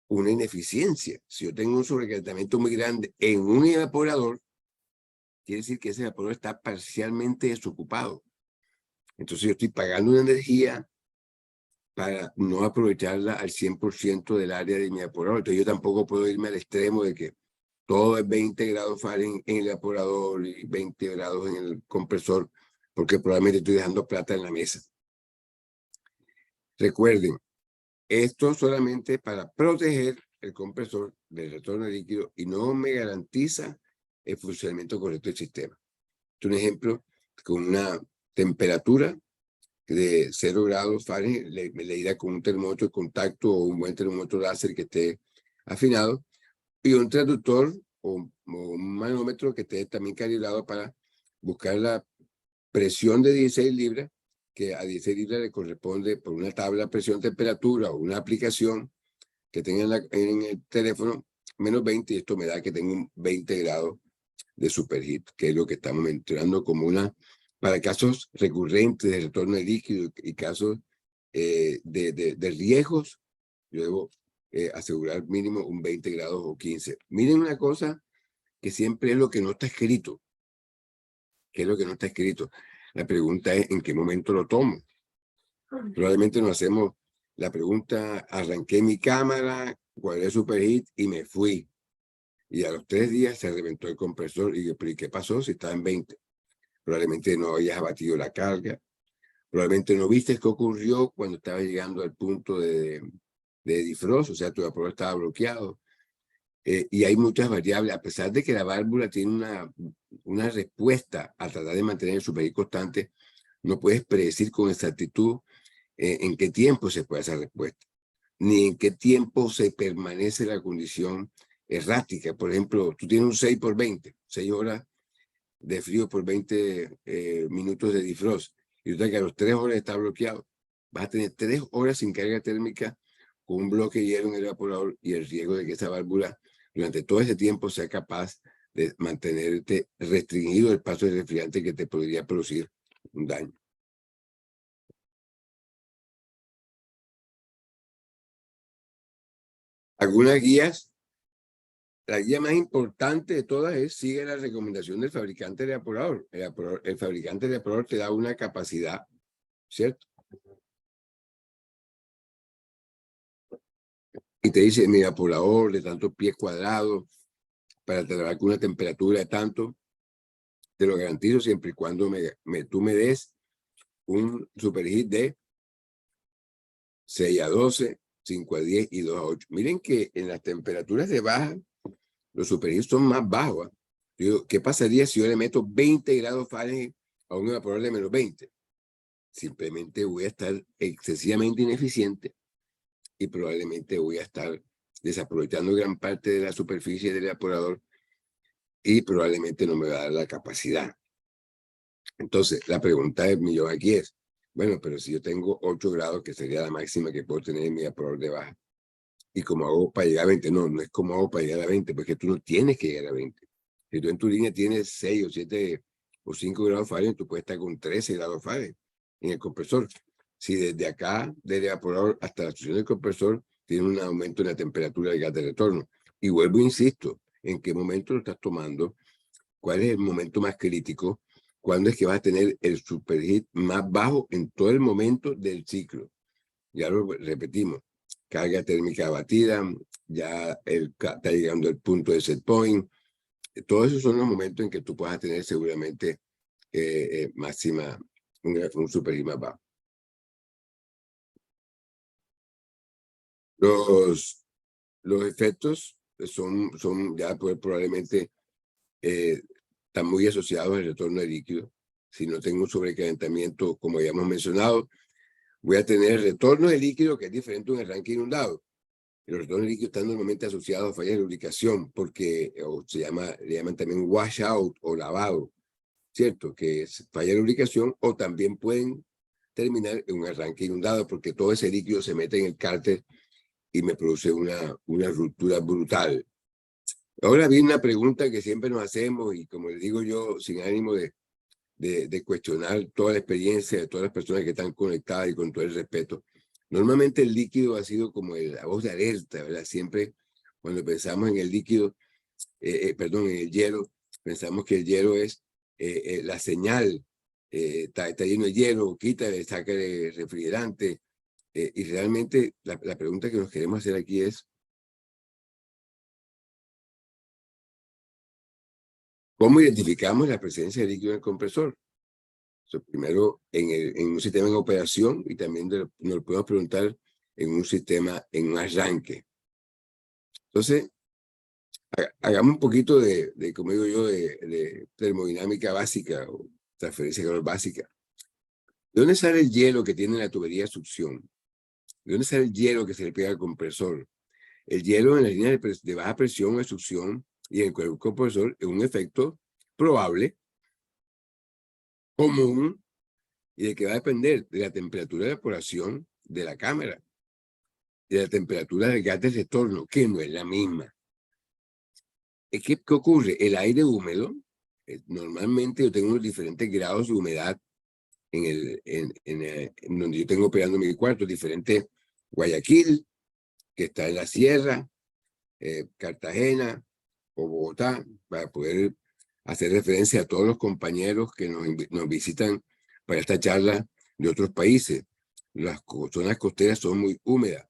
una ineficiencia. Si yo tengo un sobrecalentamiento muy grande en un evaporador, quiere decir que ese evaporador está parcialmente desocupado. Entonces yo estoy pagando una energía para no aprovecharla al 100% del área de mi evaporador. Entonces yo tampoco puedo irme al extremo de que todo es 20 grados Fahrenheit en el evaporador y 20 grados en el compresor, porque probablemente estoy dejando plata en la mesa. Recuerden, esto solamente para proteger el compresor del retorno de líquido y no me garantiza el funcionamiento correcto del sistema. Es un ejemplo con una temperatura de 0 grados Fahrenheit, le irá con un termómetro de contacto o un buen termómetro láser que esté afinado y un traductor o un manómetro que esté también calibrado para buscar la presión de 16 libras, que a 16 libras le corresponde por una tabla presión-temperatura o una aplicación que tenga en el teléfono menos 20, y esto me da que tengo un 20 grados de superheat, que es lo que estamos mencionando como para casos recurrentes de retorno de líquido y casos de riesgos. Yo debo asegurar mínimo un 20 grados o 15. Miren una cosa que siempre es lo que no está escrito. ¿Qué es lo que no está escrito? La pregunta es, ¿en qué momento lo tomo? Probablemente nos hacemos la pregunta, arranqué mi cámara, guardé superheat y me fui. Y a los 3 días se reventó el compresor. Y yo, ¿pero qué pasó si estaba en 20? Probablemente no hayas abatido la carga. Probablemente no viste qué ocurrió cuando estaba llegando al punto de defrost, o sea, tu evaporador estaba bloqueado. Y hay muchas variables, a pesar de que la válvula tiene una respuesta a tratar de mantener el superheat constante, no puedes predecir con exactitud en qué tiempo se puede esa respuesta, ni en qué tiempo se permanece la condición errática. Por ejemplo, tú tienes un 6 por 20, 6 horas de frío por 20 minutos de defrost, y resulta que a los 3 horas está bloqueado. Vas a tener 3 horas sin carga térmica con un bloque de hielo en el evaporador y el riesgo de que esa válvula durante todo ese tiempo sea capaz de mantenerte restringido el paso del refrigerante, que te podría producir un daño. Algunas guías, la guía más importante de todas es: sigue la recomendación del fabricante del evaporador. El fabricante del evaporador te da una capacidad, ¿cierto? Y te dice, mi evaporador de tantos pies cuadrados para trabajar con una temperatura de tanto, te lo garantizo siempre y cuando tú me des un superheat de 6 a 12, 5 a 10 y 2 a 8. Miren que en las temperaturas de baja, los superheats son más bajos. Digo, ¿qué pasaría si yo le meto 20 grados Fahrenheit a un evaporador de menos 20? simplemente voy a estar excesivamente ineficiente y probablemente voy a estar desaprovechando gran parte de la superficie del evaporador y probablemente no me va a dar la capacidad. Entonces, la pregunta del millón aquí es, bueno, pero si yo tengo 8 grados, que sería la máxima que puedo tener en mi evaporador de baja, ¿y cómo hago para llegar a 20? No, no es como hago para llegar a 20, porque tú no tienes que llegar a 20. Si tú en tu línea tienes 6 o 7 o 5 grados Fahrenheit, tú puedes estar con 13 grados Fahrenheit en el compresor. Si desde acá, desde el evaporador hasta la estación del compresor, tiene un aumento en la temperatura del gas de retorno. Y vuelvo, insisto, ¿en qué momento lo estás tomando? ¿Cuál es el momento más crítico? ¿Cuándo es que vas a tener el superheat más bajo en todo el momento del ciclo? Ya lo repetimos, carga térmica abatida, ya está llegando el punto de set point. Todos esos son los momentos en que tú puedas tener seguramente máxima, un superheat más bajo. Los efectos son ya probablemente están muy asociados al retorno de líquido. Si no tengo un sobrecalentamiento, como ya hemos mencionado, voy a tener retorno de líquido que es diferente a un arranque inundado. Los retornos de líquido están normalmente asociados a fallas de lubricación porque le llaman también washout o lavado, ¿cierto? Que es falla de lubricación, o también pueden terminar en un arranque inundado porque todo ese líquido se mete en el cárter y me produce una ruptura brutal. Ahora viene una pregunta que siempre nos hacemos y, como les digo yo, sin ánimo de cuestionar toda la experiencia de todas las personas que están conectadas y con todo el respeto. Normalmente el líquido ha sido como la voz de alerta, ¿verdad? Siempre cuando pensamos en el líquido, perdón, en el hielo, pensamos que el hielo es la señal, está lleno de hielo, quítale, sácale refrigerante. Y realmente la pregunta que nos queremos hacer aquí es, ¿cómo identificamos la presencia de líquido en el compresor? Primero, en un sistema en operación, y también nos lo podemos preguntar en un sistema en un arranque. Entonces, hagamos un poquito como digo yo, de termodinámica básica o transferencia de calor básica. ¿De dónde sale el hielo que tiene la tubería de succión? ¿De dónde sale el hielo que se le pega al compresor? El hielo en la línea de baja presión o de succión y en el cuerpo compresor es un efecto probable, común, y de que va a depender de la temperatura de evaporación de la cámara, de la temperatura del gas de retorno, que no es la misma. ¿Qué ocurre? El aire húmedo, normalmente yo tengo unos diferentes grados de humedad en donde yo tengo operando mi cuarto, diferente Guayaquil, que está en la sierra, Cartagena o Bogotá, para poder hacer referencia a todos los compañeros que nos visitan para esta charla de otros países. Las zonas costeras son muy húmedas.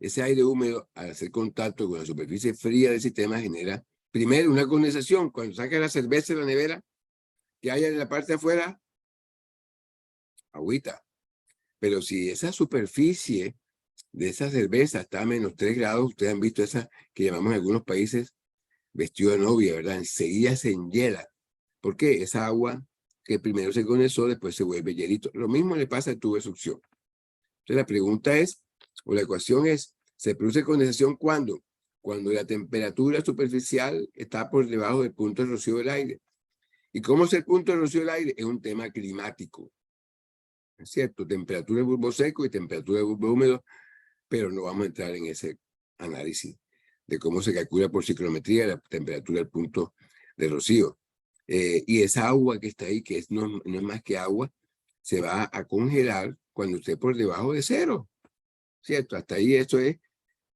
Ese aire húmedo, al hacer contacto con la superficie fría del sistema, genera primero una condensación. Cuando saca la cerveza de la nevera, que haya en la parte de afuera, agüita. Pero si esa superficie de esa cerveza está a -3 grados, ustedes han visto esa que llamamos en algunos países vestido de novia, ¿verdad? Enseguida se enhiela. ¿Por qué? Esa agua que primero se condensó, después se vuelve hielito. Lo mismo le pasa al tubo de succión. Entonces la pregunta es, o la ecuación es, ¿se produce condensación cuándo? Cuando la temperatura superficial está por debajo del punto de rocío del aire. ¿Y cómo es el punto de rocío del aire? Es un tema climático. Es cierto, temperatura de bulbo seco y temperatura de bulbo húmedo, pero no vamos a entrar en ese análisis de cómo se calcula por ciclometría la temperatura del punto de rocío. Y esa agua que está ahí, que no es más que agua, se va a congelar cuando esté por debajo de 0. ¿Cierto? Hasta ahí eso es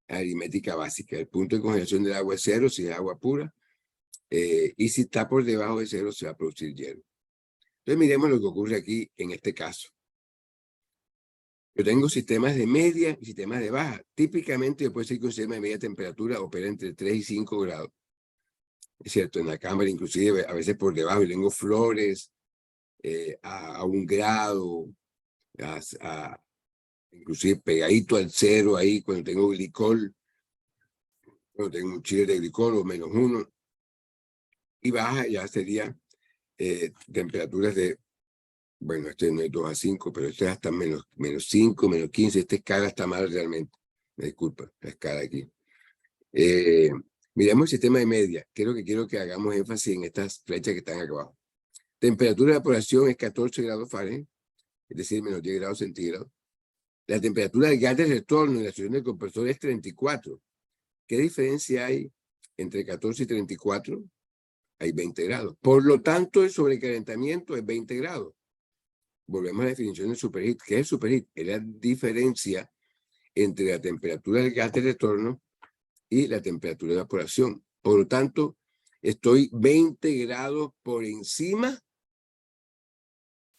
aritmética básica. El punto de congelación del agua es 0 si es agua pura. Y si está por debajo de 0 se va a producir hielo. Entonces miremos lo que ocurre aquí en este caso. Yo tengo sistemas de media y sistemas de baja. Típicamente yo puedo decir que un sistema de media temperatura opera entre 3 y 5 grados. Es cierto, en la cámara inclusive a veces por debajo, y tengo flores a 1 grado, inclusive pegadito al 0 ahí cuando tengo glicol, cuando tengo un chile de glicol o -1. Y baja ya sería temperaturas de Bueno, este no es 2 a 5, pero este es hasta menos 5, menos 15. Esta escala está mal realmente. Me disculpa, la escala aquí. Miremos el sistema de media. Quiero que hagamos énfasis en estas flechas que están acá abajo. Temperatura de evaporación es 14 grados Fahrenheit, es decir, menos 10 grados centígrados. La temperatura del gas de retorno en la solución del compresor es 34. ¿Qué diferencia hay entre 14 y 34? Hay 20 grados. Por lo tanto, el sobrecalentamiento es 20 grados. Volvemos a la definición del superheat. ¿Qué es el superheat? Es la diferencia entre la temperatura del gas de retorno y la temperatura de evaporación. Por lo tanto, estoy 20 grados por encima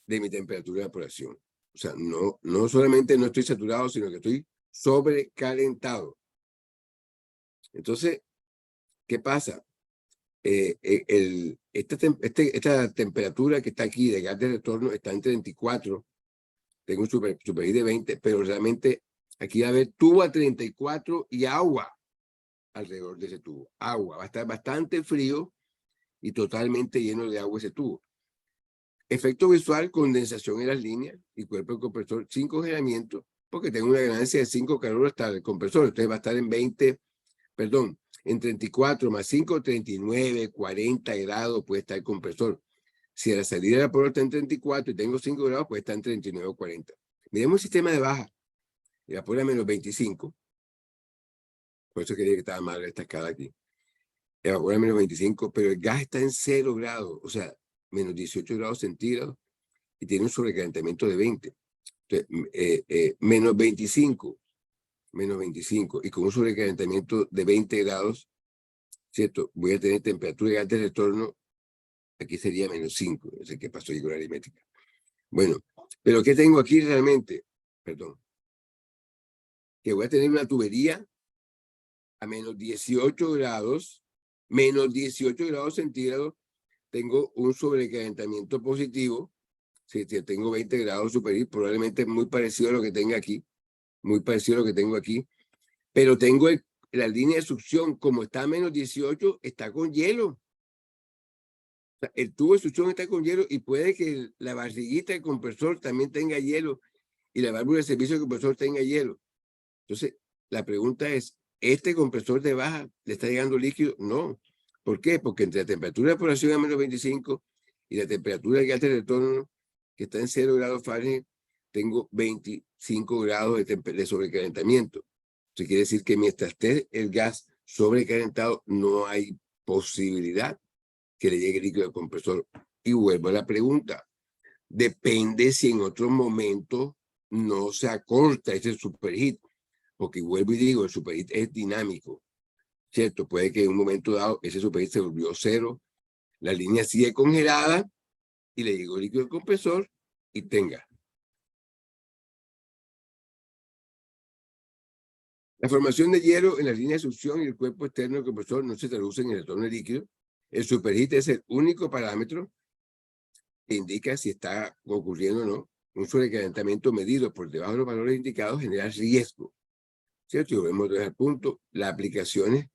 de mi temperatura de evaporación. O sea, no solamente no estoy saturado, sino que estoy sobrecalentado. Entonces, ¿qué pasa? Esta temperatura que está aquí de gas de retorno está en 34. Tengo un superheat de 20, pero realmente aquí va a haber tubo a 34 y agua alrededor de ese tubo. Agua, va a estar bastante frío y totalmente lleno de agua ese tubo. Efecto visual, condensación en las líneas y cuerpo del compresor sin congelamiento, porque tengo una ganancia de 5 calor hasta el compresor. Entonces va a estar en 34 más 5, 39, 40 grados puede estar el compresor. Si a la salida del vapor está en 34 y tengo 5 grados, puede estar en 39 o 40. Miremos el sistema de baja. El vapor a menos 25. Por eso quería que estaba mal esta escala aquí. El vapor a menos 25, pero el gas está en 0 grados, o sea, menos 18 grados centígrados, y tiene un sobrecalentamiento de 20. Entonces, menos 25, y con un sobrecalentamiento de 20 grados, ¿cierto? Voy a tener temperatura de gas de retorno, aquí sería menos 5, no sé qué pasó ahí con la aritmética. Bueno, pero ¿qué tengo aquí realmente? Perdón. Que voy a tener una tubería a menos 18 grados, menos 18 grados centígrados, tengo un sobrecalentamiento positivo. Si tengo 20 grados superior, probablemente muy parecido a lo que tenga aquí, muy parecido a lo que tengo aquí, pero tengo la línea de succión, como está a menos 18, está con hielo. O sea, el tubo de succión está con hielo y puede que la barriguita del compresor también tenga hielo y la válvula de servicio del compresor tenga hielo. Entonces, la pregunta es, ¿este compresor de baja le está llegando líquido? No. ¿Por qué? Porque entre la temperatura de evaporación a menos 25 y la temperatura del gas de retorno, que está en 0 grados Fahrenheit, tengo 25 grados de sobrecalentamiento. Eso quiere decir que mientras esté el gas sobrecalentado, no hay posibilidad que le llegue líquido al compresor. Y vuelvo a la pregunta. Depende si en otro momento no se acorta ese superheat. Porque vuelvo y digo, el superheat es dinámico, ¿cierto? Puede que en un momento dado ese superheat se volvió 0, la línea sigue congelada y le llegó líquido al compresor y tenga. La formación de hielo en la línea de succión y el cuerpo externo del compresor no se traduce en el retorno de líquido. El superheat es el único parámetro que indica si está ocurriendo o no. Un sobrecalentamiento medido por debajo de los valores indicados genera riesgo, ¿cierto? Y volvemos al punto, las aplicaciones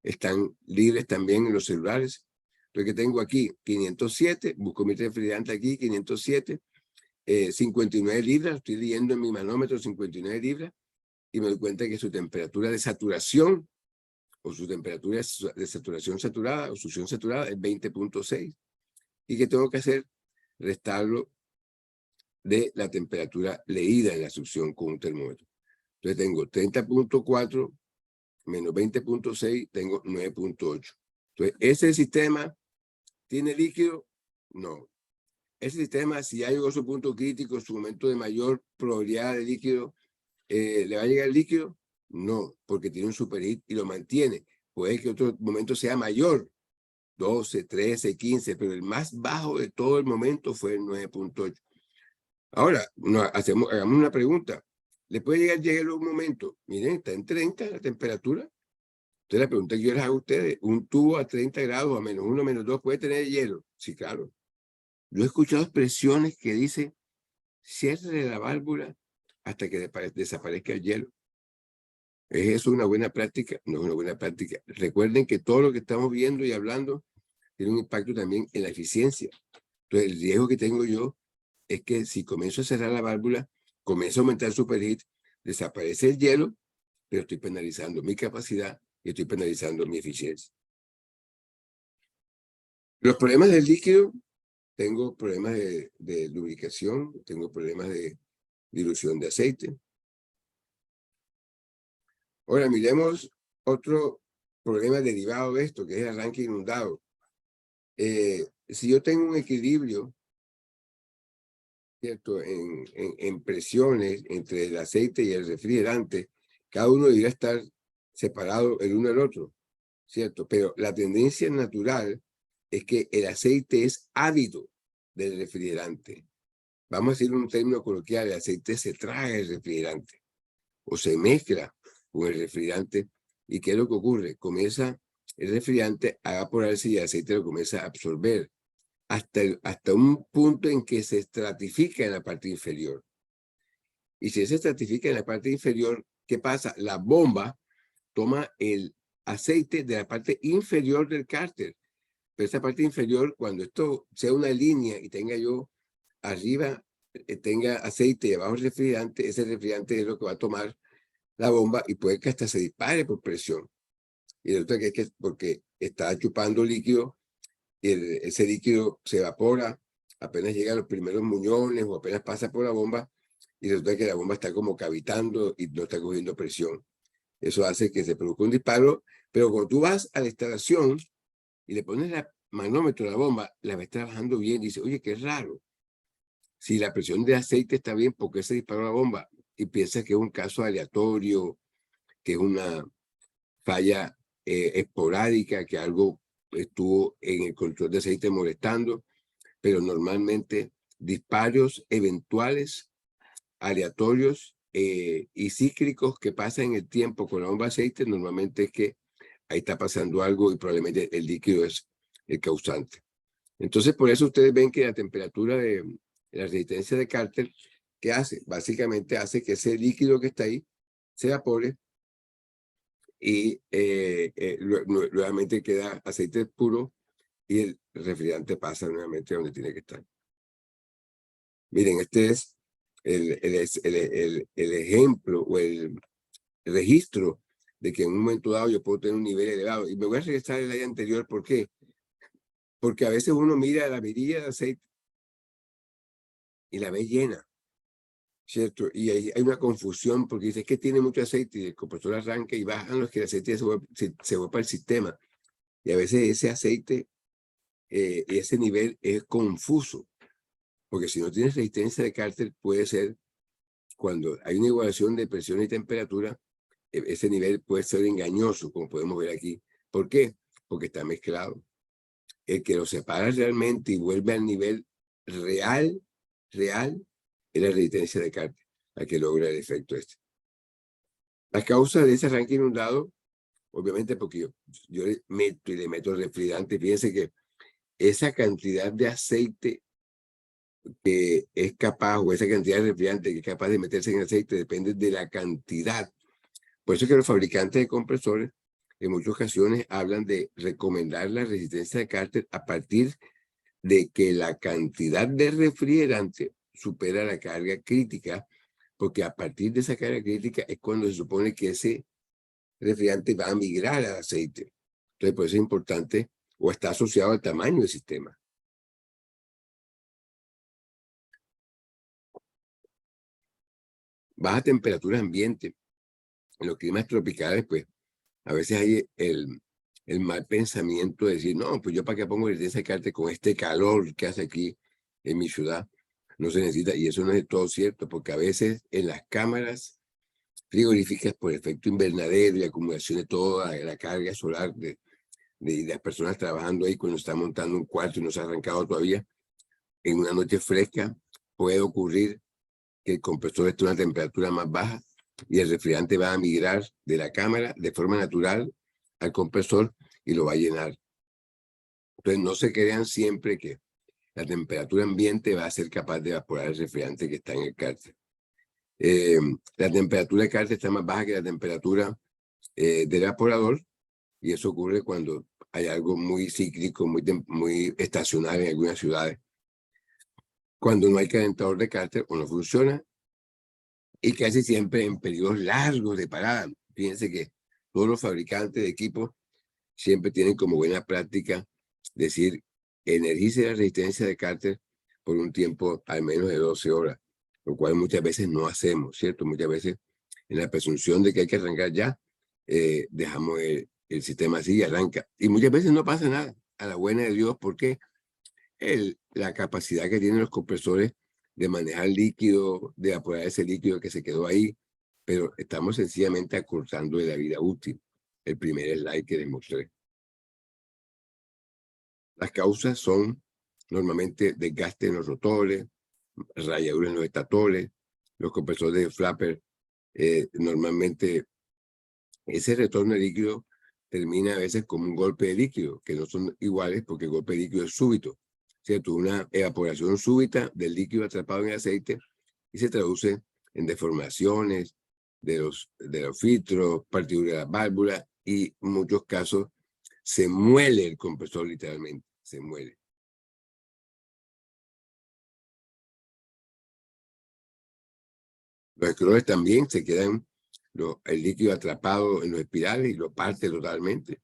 están libres también en los celulares. Entonces, que tengo aquí 507, busco mi refrigerante aquí, 507, 59 libras, estoy leyendo en mi manómetro 59 libras, y me doy cuenta que su temperatura de saturación, o su temperatura de saturación saturada, o succión saturada, es 20.6. ¿Y qué tengo que hacer? Restarlo de la temperatura leída en la succión con un termómetro. Entonces tengo 30.4 menos 20.6, tengo 9.8. Entonces, ¿ese sistema tiene líquido? No. Ese sistema, si ya llegó a su punto crítico, su momento de mayor probabilidad de líquido, ¿le va a llegar el líquido? No, porque tiene un superheat y lo mantiene. Puede que otro momento sea mayor, 12, 13, 15, pero el más bajo de todo el momento fue el 9.8. Ahora, hagamos una pregunta. ¿Le puede llegar un momento? Miren, está en 30 la temperatura. Entonces la pregunta que yo les hago a ustedes, ¿un tubo a 30 grados, a menos 1, menos 2, puede tener hielo? Sí, claro. Yo he escuchado expresiones que dicen, cierre la válvula hasta que desaparezca el hielo. ¿Es eso una buena práctica? No es una buena práctica. Recuerden que todo lo que estamos viendo y hablando tiene un impacto también en la eficiencia. Entonces, el riesgo que tengo yo es que si comienzo a cerrar la válvula, comienza a aumentar el superheat, desaparece el hielo, pero estoy penalizando mi capacidad y estoy penalizando mi eficiencia. Los problemas del líquido, tengo problemas de lubricación, tengo problemas de dilución de aceite. Ahora miremos otro problema derivado de esto, que es el arranque inundado. Si yo tengo un equilibrio, ¿cierto? En presiones entre el aceite y el refrigerante, cada uno debería estar separado el uno del otro, ¿cierto? Pero la tendencia natural es que el aceite es ávido del refrigerante. Vamos a decir un término coloquial: el aceite se traga el refrigerante o se mezcla con el refrigerante. ¿Y qué es lo que ocurre? Comienza el refrigerante a evaporarse y el aceite lo comienza a absorber hasta un punto en que se estratifica en la parte inferior. Y si se estratifica en la parte inferior, ¿qué pasa? La bomba toma el aceite de la parte inferior del cárter. Pero esa parte inferior, cuando esto sea una línea y tenga yo arriba, tenga aceite y abajo el refrigerante, ese refrigerante es lo que va a tomar la bomba y puede que hasta se dispare por presión. Y resulta que es que porque está chupando líquido, y ese líquido se evapora, apenas llegan los primeros muñones o apenas pasa por la bomba, y resulta que la bomba está como cavitando y no está cogiendo presión. Eso hace que se produzca un disparo, pero cuando tú vas a la instalación y le pones el manómetro a la bomba, la ves trabajando bien, dice, oye, qué raro. Si la presión de aceite está bien, ¿por qué se disparó la bomba? Y piensa que es un caso aleatorio, que es una falla esporádica, que algo estuvo en el control de aceite molestando, pero normalmente disparos eventuales, aleatorios y cíclicos que pasan en el tiempo con la bomba de aceite, normalmente es que ahí está pasando algo y probablemente el líquido es el causante. Entonces, por eso ustedes ven que la temperatura de la resistencia de cárter, ¿qué hace? Básicamente hace que ese líquido que está ahí se evapore y nuevamente queda aceite puro y el refrigerante pasa nuevamente donde tiene que estar. Miren, este es el ejemplo o el registro de que en un momento dado yo puedo tener un nivel elevado. Y me voy a regresar al año anterior. ¿Por qué? Porque a veces uno mira la medida de aceite y la ve llena, ¿cierto? Y hay una confusión porque dice que tiene mucho aceite y el compresor arranca y bajan los que el aceite se va para el sistema. Y a veces ese aceite y ese nivel es confuso, porque si no tienes resistencia de cárter, puede ser cuando hay una igualación de presión y temperatura, ese nivel puede ser engañoso, como podemos ver aquí. ¿Por qué? Porque está mezclado. El que lo separa realmente y vuelve al nivel real, es la resistencia de cárter, la que logra el efecto este. Las causas de ese arranque inundado, obviamente porque yo le meto refrigerante. Fíjense que esa cantidad de aceite que es capaz, o esa cantidad de refrigerante que es capaz de meterse en el aceite, depende de la cantidad. Por eso es que los fabricantes de compresores en muchas ocasiones hablan de recomendar la resistencia de cárter a partir de que la cantidad de refrigerante supera la carga crítica, porque a partir de esa carga crítica es cuando se supone que ese refrigerante va a migrar al aceite. Entonces, por eso es importante o está asociado al tamaño del sistema. Baja temperatura ambiente. En los climas tropicales, pues, a veces hay el mal pensamiento de decir, no, pues yo para qué pongo resistencia de cárter con este calor que hace aquí en mi ciudad. No se necesita, y eso no es todo cierto, porque a veces en las cámaras frigoríficas, por efecto invernadero y acumulación de toda la carga solar de las personas trabajando ahí cuando está montando un cuarto y no se ha arrancado todavía, en una noche fresca puede ocurrir que el compresor esté a una temperatura más baja y el refrigerante va a migrar de la cámara de forma natural al compresor y lo va a llenar. Entonces no se crean siempre que la temperatura ambiente va a ser capaz de evaporar el refrigerante que está en el cárter. La temperatura del cárter está más baja que la temperatura del evaporador, y eso ocurre cuando hay algo muy cíclico, muy estacional en algunas ciudades. cuando no hay calentador de cárter o no funciona, y casi siempre en periodos largos de parada. Fíjense que todos los fabricantes de equipos siempre tienen como buena práctica decir, energice la resistencia de cárter por un tiempo al menos de 12 horas, lo cual muchas veces no hacemos, ¿cierto? Muchas veces en la presunción de que hay que arrancar ya, dejamos el sistema así y arranca. Y muchas veces no pasa nada, a la buena de Dios, porque la capacidad que tienen los compresores de manejar líquido, de evaporar ese líquido que se quedó ahí, pero estamos sencillamente acortando de la vida útil. El primer slide que les mostré. Las causas son normalmente desgaste en los rotores, rayaduras en los estatores, los compresores de flapper. Normalmente ese retorno de líquido termina a veces como un golpe de líquido, que no son iguales porque el golpe de líquido es súbito, ¿cierto? Una evaporación súbita del líquido atrapado en el aceite y se traduce en deformaciones de los filtros, partiduras de las válvulas y en muchos casos se muele el compresor literalmente, se muele. Los escroles también se quedan el líquido atrapado en los espirales y lo parte totalmente.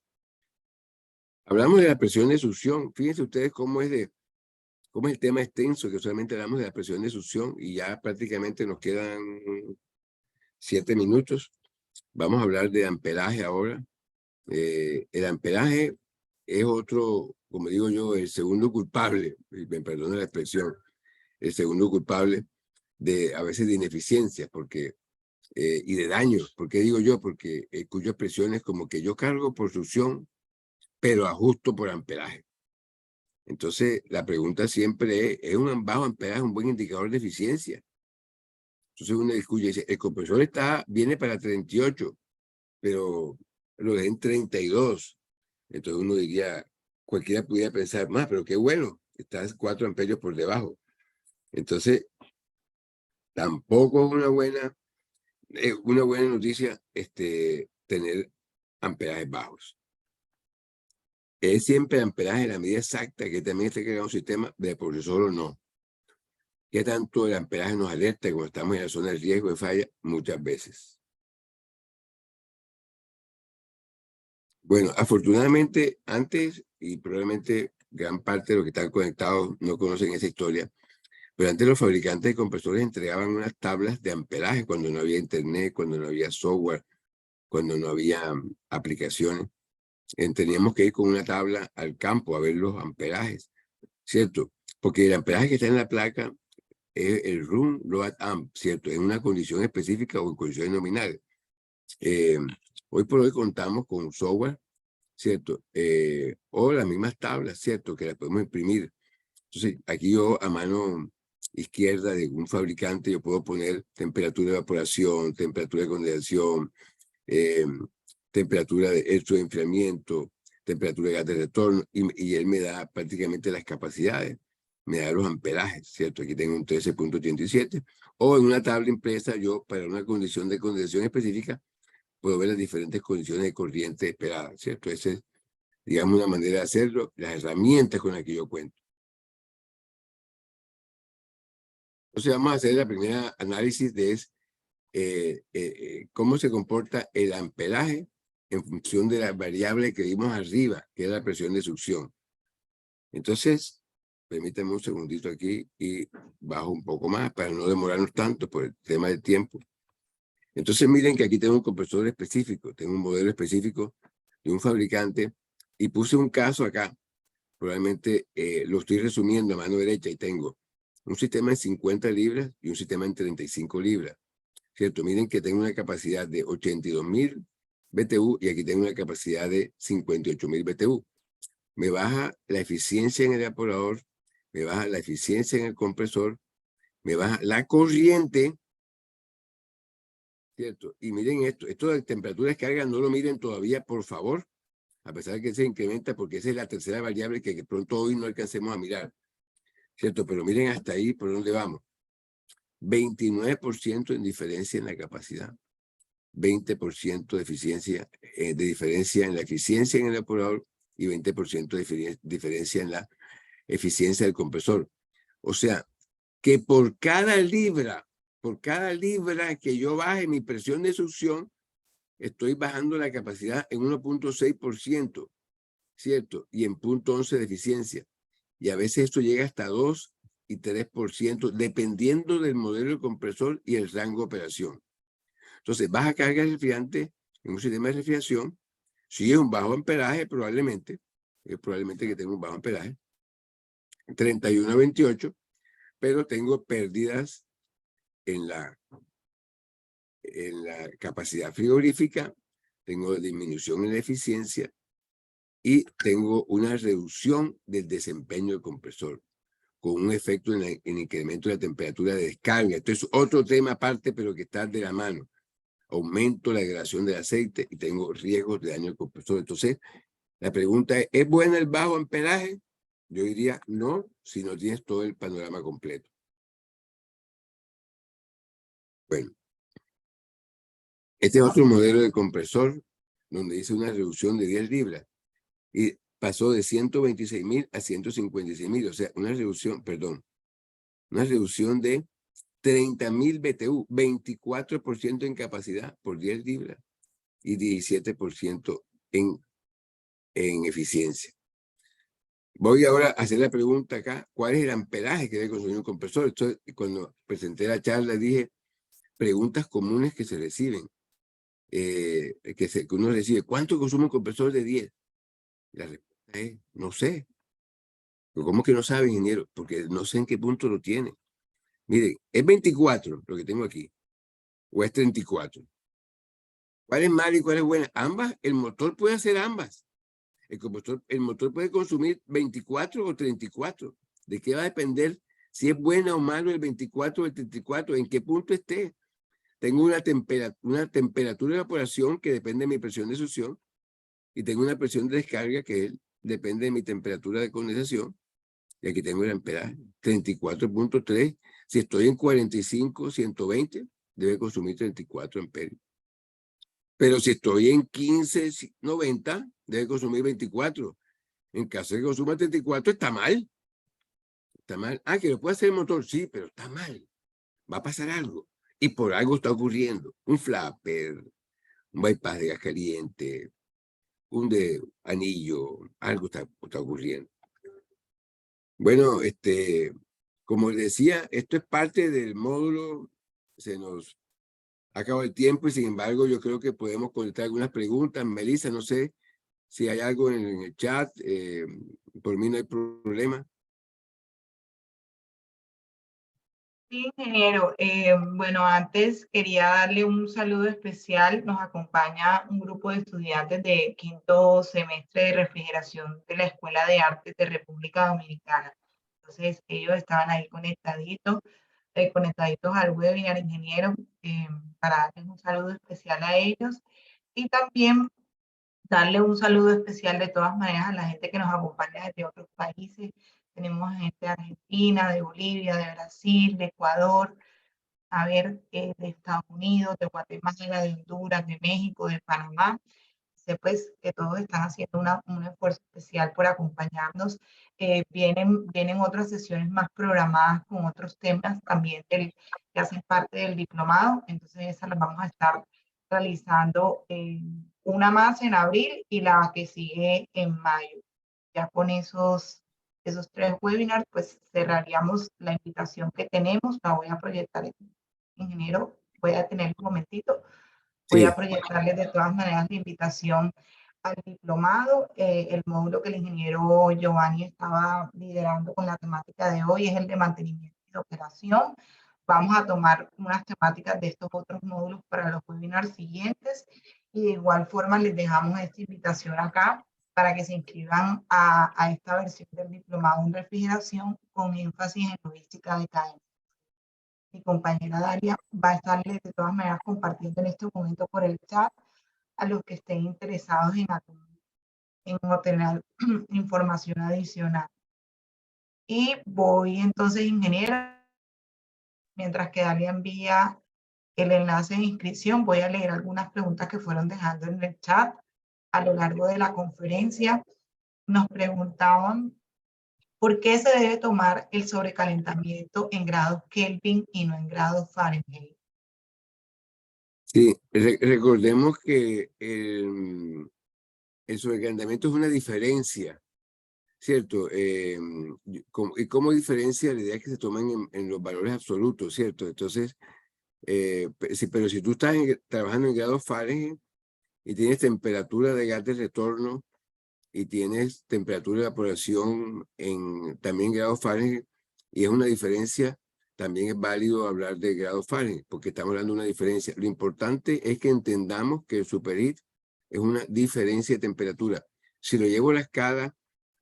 Hablamos de la presión de succión. Fíjense ustedes cómo es el tema extenso, que solamente hablamos de la presión de succión y ya prácticamente nos quedan 7 minutos. Vamos a hablar de amperaje ahora. El amperaje es otro, como digo yo, el segundo culpable, y me perdona la expresión, el segundo culpable de a veces de ineficiencias y de daños. ¿Por qué digo yo? Porque escucho expresiones como que yo cargo por succión, pero ajusto por amperaje. Entonces, la pregunta siempre es un bajo amperaje un buen indicador de eficiencia? Entonces uno escucha y dice, el compresor viene para 38, pero lo dejé en 32. Entonces uno diría, cualquiera pudiera pensar, más, pero qué bueno, estás 4 amperios por debajo. Entonces, tampoco es una buena noticia tener amperajes bajos. Es siempre amperaje la medida exacta que también está creado un sistema de procesor o no. ¿Qué tanto el amperaje nos alerta cuando estamos en la zona de riesgo de falla? Muchas veces. Bueno, afortunadamente antes, y probablemente gran parte de los que están conectados no conocen esa historia, pero antes los fabricantes de compresores entregaban unas tablas de amperaje cuando no había internet, cuando no había software, cuando no había aplicaciones. Teníamos que ir con una tabla al campo a ver los amperajes, ¿cierto? Porque el amperaje que está en la placa es el run load amp, ¿cierto? En una condición específica o en condiciones nominales. Hoy por hoy contamos con software, ¿cierto? O las mismas tablas, ¿cierto? Que las podemos imprimir. Entonces, aquí yo a mano izquierda de un fabricante, yo puedo poner temperatura de evaporación, temperatura de condensación, temperatura de hecho de enfriamiento, temperatura de gas de retorno, y él me da prácticamente las capacidades, me da los amperajes, ¿cierto? Aquí tengo un 13.87, o en una tabla impresa yo para una condición de condensación específica puedo ver las diferentes condiciones de corriente esperadas, ¿cierto? Esa es, digamos, una manera de hacerlo, las herramientas con las que yo cuento. Entonces vamos a hacer la primera análisis de cómo se comporta el amperaje en función de la variable que vimos arriba, que es la presión de succión. Entonces, permítanme un segundito aquí y bajo un poco más para no demorarnos tanto por el tema del tiempo. Entonces miren que aquí tengo un compresor específico, tengo un modelo específico de un fabricante y puse un caso acá. Probablemente lo estoy resumiendo a mano derecha y tengo un sistema en 50 libras y un sistema en 35 libras. ¿Cierto? Miren que tengo una capacidad de 82.000 BTU y aquí tengo una capacidad de 58.000 BTU. Me baja la eficiencia en el evaporador, me baja la eficiencia en el compresor, me baja la corriente, ¿cierto? Y miren esto de temperatura de descarga no lo miren todavía, por favor, a pesar de que se incrementa porque esa es la tercera variable que pronto hoy no alcancemos a mirar, ¿cierto? Pero miren hasta ahí por dónde vamos. 29% en diferencia en la capacidad. 20% de diferencia en la eficiencia en el evaporador y 20% de diferencia en la eficiencia del compresor. O sea, que por cada libra que yo baje mi presión de succión, estoy bajando la capacidad en 1.6%, ¿cierto? Y en 0.11 de eficiencia. Y a veces esto llega hasta 2 y 3%, dependiendo del modelo de compresor y el rango de operación. Entonces, baja carga refrigerante en un sistema de refrigeración, si es un bajo amperaje, probablemente que tenga un bajo amperaje, 31 a 28, pero tengo pérdidas en la capacidad frigorífica, tengo disminución en la eficiencia y tengo una reducción del desempeño del compresor, con un efecto en el incremento de la temperatura de descarga. Esto es otro tema aparte, pero que está de la mano. Aumento la degradación del aceite y tengo riesgos de daño al compresor. Entonces, la pregunta ¿es buena el bajo amperaje? Yo diría no, si no tienes todo el panorama completo. Bueno, este es otro modelo de compresor donde hice una reducción de 10 libras y pasó de 126.000 a 156.000, o sea, una reducción de 30.000 BTU, 24% en capacidad por 10 libras y 17% en eficiencia. Voy ahora a hacer la pregunta acá, ¿cuál es el amperaje que debe consumir un compresor? Esto, cuando presenté la charla dije preguntas comunes que se reciben, que uno recibe. ¿Cuánto consume un compresor de 10? La respuesta es, no sé. ¿Cómo que no sabe, ingeniero? Porque no sé en qué punto lo tiene. Miren, es 24 lo que tengo aquí, o es 34. ¿Cuál es mala y cuál es buena? Ambas, el motor puede hacer ambas. El motor puede consumir 24 o 34. ¿De qué va a depender si es buena o malo el 24 o el 34? ¿En qué punto esté? Tengo una temperatura de evaporación que depende de mi presión de succión y tengo una presión de descarga que depende de mi temperatura de condensación. Y aquí tengo el amperaje, 34.3. Si estoy en 45, 120, debe consumir 34 amperios. Pero si estoy en 15, 90, debe consumir 24. En caso de que consuma 34, está mal. Está mal. Ah, que lo puede hacer el motor, sí, pero está mal. Va a pasar algo. Y por algo está ocurriendo. Un flapper, un bypass de gas caliente, un de anillo, algo está ocurriendo. Bueno, como les decía, esto es parte del módulo. Se nos acabó el tiempo y sin embargo yo creo que podemos contestar algunas preguntas. Melissa, no sé si hay algo en el chat. Por mí no hay problema. Sí, ingeniero. Bueno, antes quería darle un saludo especial. Nos acompaña un grupo de estudiantes de quinto semestre de refrigeración de la Escuela de Artes de República Dominicana. Entonces, ellos estaban ahí conectaditos al webinar, ingeniero, para darles un saludo especial a ellos. Y también darle un saludo especial de todas maneras a la gente que nos acompaña desde otros países. Tenemos gente de Argentina, de Bolivia, de Brasil, de Ecuador, a ver, de Estados Unidos, de Guatemala, de Honduras, de México, de Panamá. Sé pues que todos están haciendo un esfuerzo especial por acompañarnos. Vienen otras sesiones más programadas con otros temas también que hacen parte del diplomado. Entonces esas las vamos a estar realizando una más en abril y la que sigue en mayo. Ya con esos 3 webinars, pues cerraríamos la invitación que tenemos. La voy a proyectar, ingeniero. Voy a tener un momentito. Voy Sí, a proyectarles de todas maneras la invitación al diplomado. El módulo que el ingeniero Giovanni estaba liderando con la temática de hoy es el de mantenimiento y de operación. Vamos a tomar unas temáticas de estos otros módulos para los webinars siguientes y de igual forma les dejamos esta invitación acá para que se inscriban a esta versión del diplomado en refrigeración con énfasis en logística de cadena. Mi compañera Daria va a estarles de todas maneras compartiendo en este momento por el chat a los que estén interesados en obtener información adicional. Y voy entonces, ingeniera, mientras que Daria envía el enlace de inscripción, voy a leer algunas preguntas que fueron dejando en el chat a lo largo de la conferencia. Nos preguntaban ¿Por qué se debe tomar el sobrecalentamiento en grados Kelvin y no en grados Fahrenheit? Sí, recordemos que el sobrecalentamiento es una diferencia, ¿cierto? Y como diferencia, la idea es que se toman en los valores absolutos, ¿cierto? Entonces, pero si tú estás trabajando en grados Fahrenheit y tienes temperatura de gas de retorno y tienes temperatura de evaporación también en grados Fahrenheit, y es una diferencia, también es válido hablar de grados Fahrenheit, porque estamos hablando de una diferencia. Lo importante es que entendamos que el superheat es una diferencia de temperatura. Si lo llevo a la escala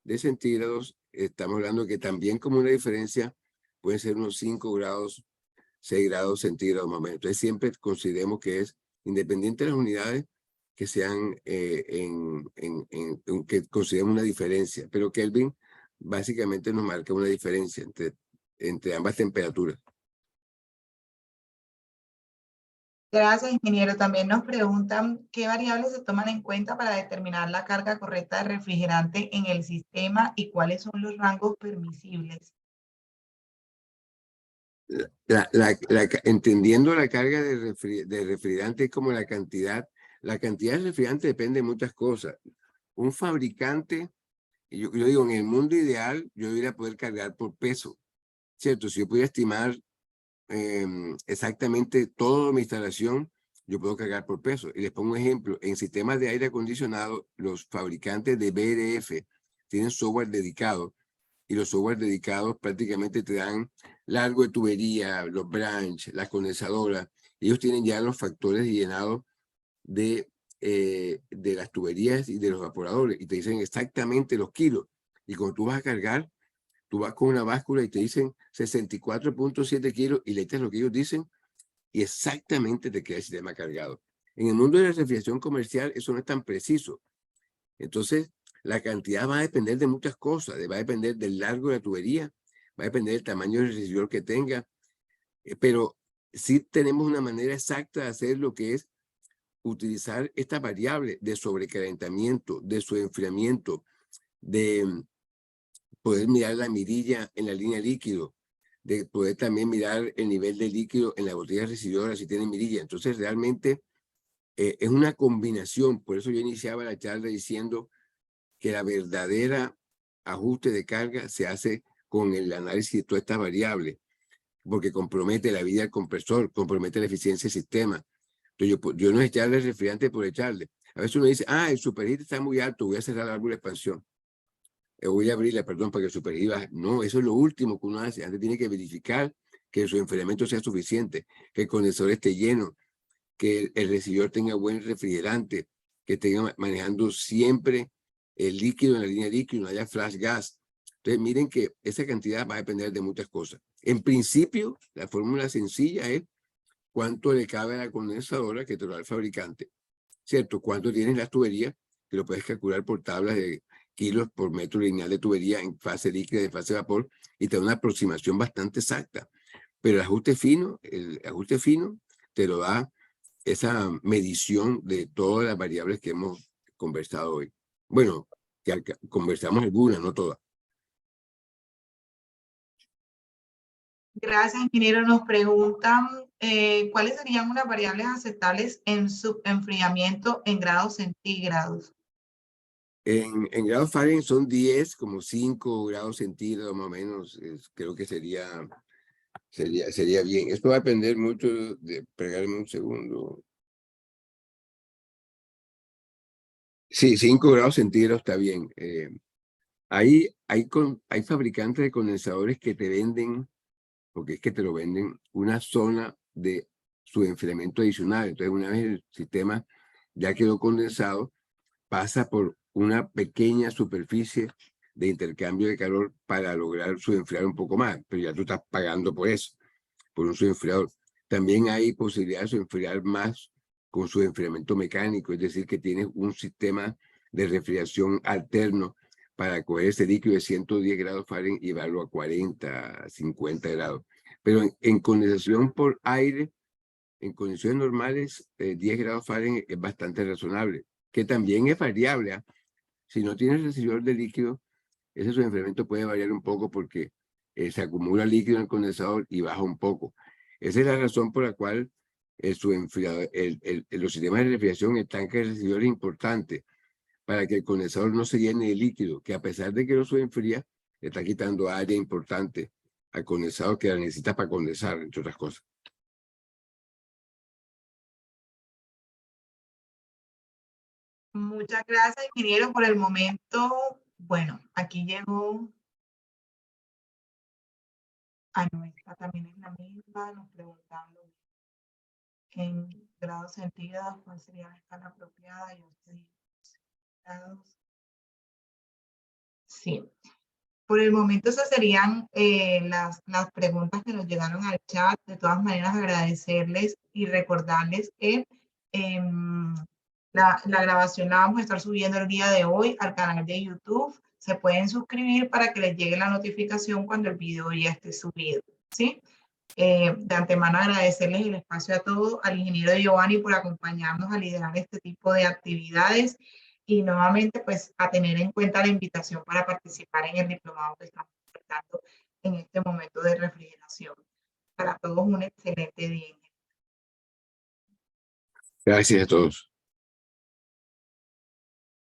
de centígrados, estamos hablando que también como una diferencia pueden ser unos 5 grados, 6 grados centígrados más o menos. Entonces siempre consideremos que es independiente de las unidades, que sean que consideremos una diferencia, pero Kelvin básicamente nos marca una diferencia entre ambas temperaturas. Gracias, ingeniero. También nos preguntan qué variables se toman en cuenta para determinar la carga correcta de refrigerante en el sistema y cuáles son los rangos permisibles. Entendiendo la carga de refrigerante como la cantidad de refrigerante depende de muchas cosas. Un fabricante, yo digo, en el mundo ideal, yo debería poder cargar por peso, ¿cierto? Si yo pudiera estimar exactamente toda mi instalación, yo puedo cargar por peso. Y les pongo un ejemplo, en sistemas de aire acondicionado, los fabricantes de BRF tienen software dedicado, y los software dedicados prácticamente te dan largo de tubería, los branch, las condensadoras. Ellos tienen ya los factores llenados de las tuberías y de los evaporadores, y te dicen exactamente los kilos. Y cuando tú vas a cargar, tú vas con una báscula y te dicen 64.7 kilos y le echas lo que ellos dicen y exactamente te queda el sistema cargado. En el mundo de la refrigeración comercial eso no es tan preciso. Entonces, la cantidad va a depender de muchas cosas. Va a depender del largo de la tubería, va a depender del tamaño del recibidor que tenga, pero sí tenemos una manera exacta de hacer lo que es utilizar esta variable de sobrecalentamiento, de su enfriamiento, de poder mirar la mirilla en la línea líquido, de poder también mirar el nivel de líquido en la botella recibidora si tiene mirilla. Entonces realmente es una combinación. Por eso yo iniciaba la charla diciendo que la verdadera ajuste de carga se hace con el análisis de todas estas variables, porque compromete la vida del compresor, compromete la eficiencia del sistema. Entonces yo no es echarle refrigerante por echarle. A veces uno dice, el superheat está muy alto, voy a cerrar el árbol de expansión. Voy a abrirla, perdón, para que el superheat baje. No, eso es lo último que uno hace. Antes tiene que verificar que su enfriamiento sea suficiente, que el condensador esté lleno, que el recibidor tenga buen refrigerante, que esté manejando siempre el líquido en la línea líquido, no haya flash gas. Entonces miren que esa cantidad va a depender de muchas cosas. En principio, la fórmula sencilla es cuánto le cabe a la condensadora que te lo da el fabricante, ¿cierto? Cuánto tienes las tuberías, que lo puedes calcular por tablas de kilos por metro lineal de tubería en fase líquida y en fase de vapor, y te da una aproximación bastante exacta. Pero el ajuste fino te lo da esa medición de todas las variables que hemos conversado hoy. Bueno, que conversamos algunas, no todas. Gracias, ingeniero. Nos preguntan cuáles serían unas variables aceptables en su enfriamiento en grados centígrados. En grados Fahrenheit son 10, como 5 grados centígrados más o menos. Creo que sería bien. Esto va a depender mucho de, pegarme un segundo. Sí, 5 grados centígrados está bien. Hay fabricantes de condensadores que te venden, porque es que te lo venden, una zona de su enfriamiento adicional. Entonces, una vez el sistema ya quedó condensado, pasa por una pequeña superficie de intercambio de calor para lograr su enfriar un poco más, pero ya tú estás pagando por eso, por un subenfriador. También hay posibilidad de enfriar más con su enfriamiento mecánico, es decir, que tienes un sistema de refrigeración alterno para coger ese líquido de 110 grados Fahrenheit y llevarlo a 40, 50 grados. Pero en condensación por aire, en condiciones normales, 10 grados Fahrenheit es bastante razonable, que también es variable. Si no tienes recibidor de líquido, ese subenfriamiento puede variar un poco porque se acumula líquido en el condensador y baja un poco. Esa es la razón por la cual los sistemas de refrigeración, el tanque de recibidor es importante para que el condensador no se llene de líquido, que a pesar de que lo subenfría, le está quitando área importante al condensador que la necesita para condensar, entre otras cosas. Muchas gracias, ingeniero, por el momento. Bueno, aquí llegó. Ah, no, esta también es la misma, nos preguntando en grados centígrados cuál sería la escala apropiada. Yo estoy grados. Sí. Por el momento esas serían las preguntas que nos llegaron al chat. De todas maneras, agradecerles y recordarles que la grabación la vamos a estar subiendo el día de hoy al canal de YouTube. Se pueden suscribir para que les llegue la notificación cuando el video ya esté subido, ¿sí? De antemano agradecerles el espacio a todos, al ingeniero Giovanni por acompañarnos a liderar este tipo de actividades y nuevamente pues a tener en cuenta la invitación para participar en el diplomado que estamos ofertando en este momento de refrigeración. Para todos un excelente día. Gracias a todos.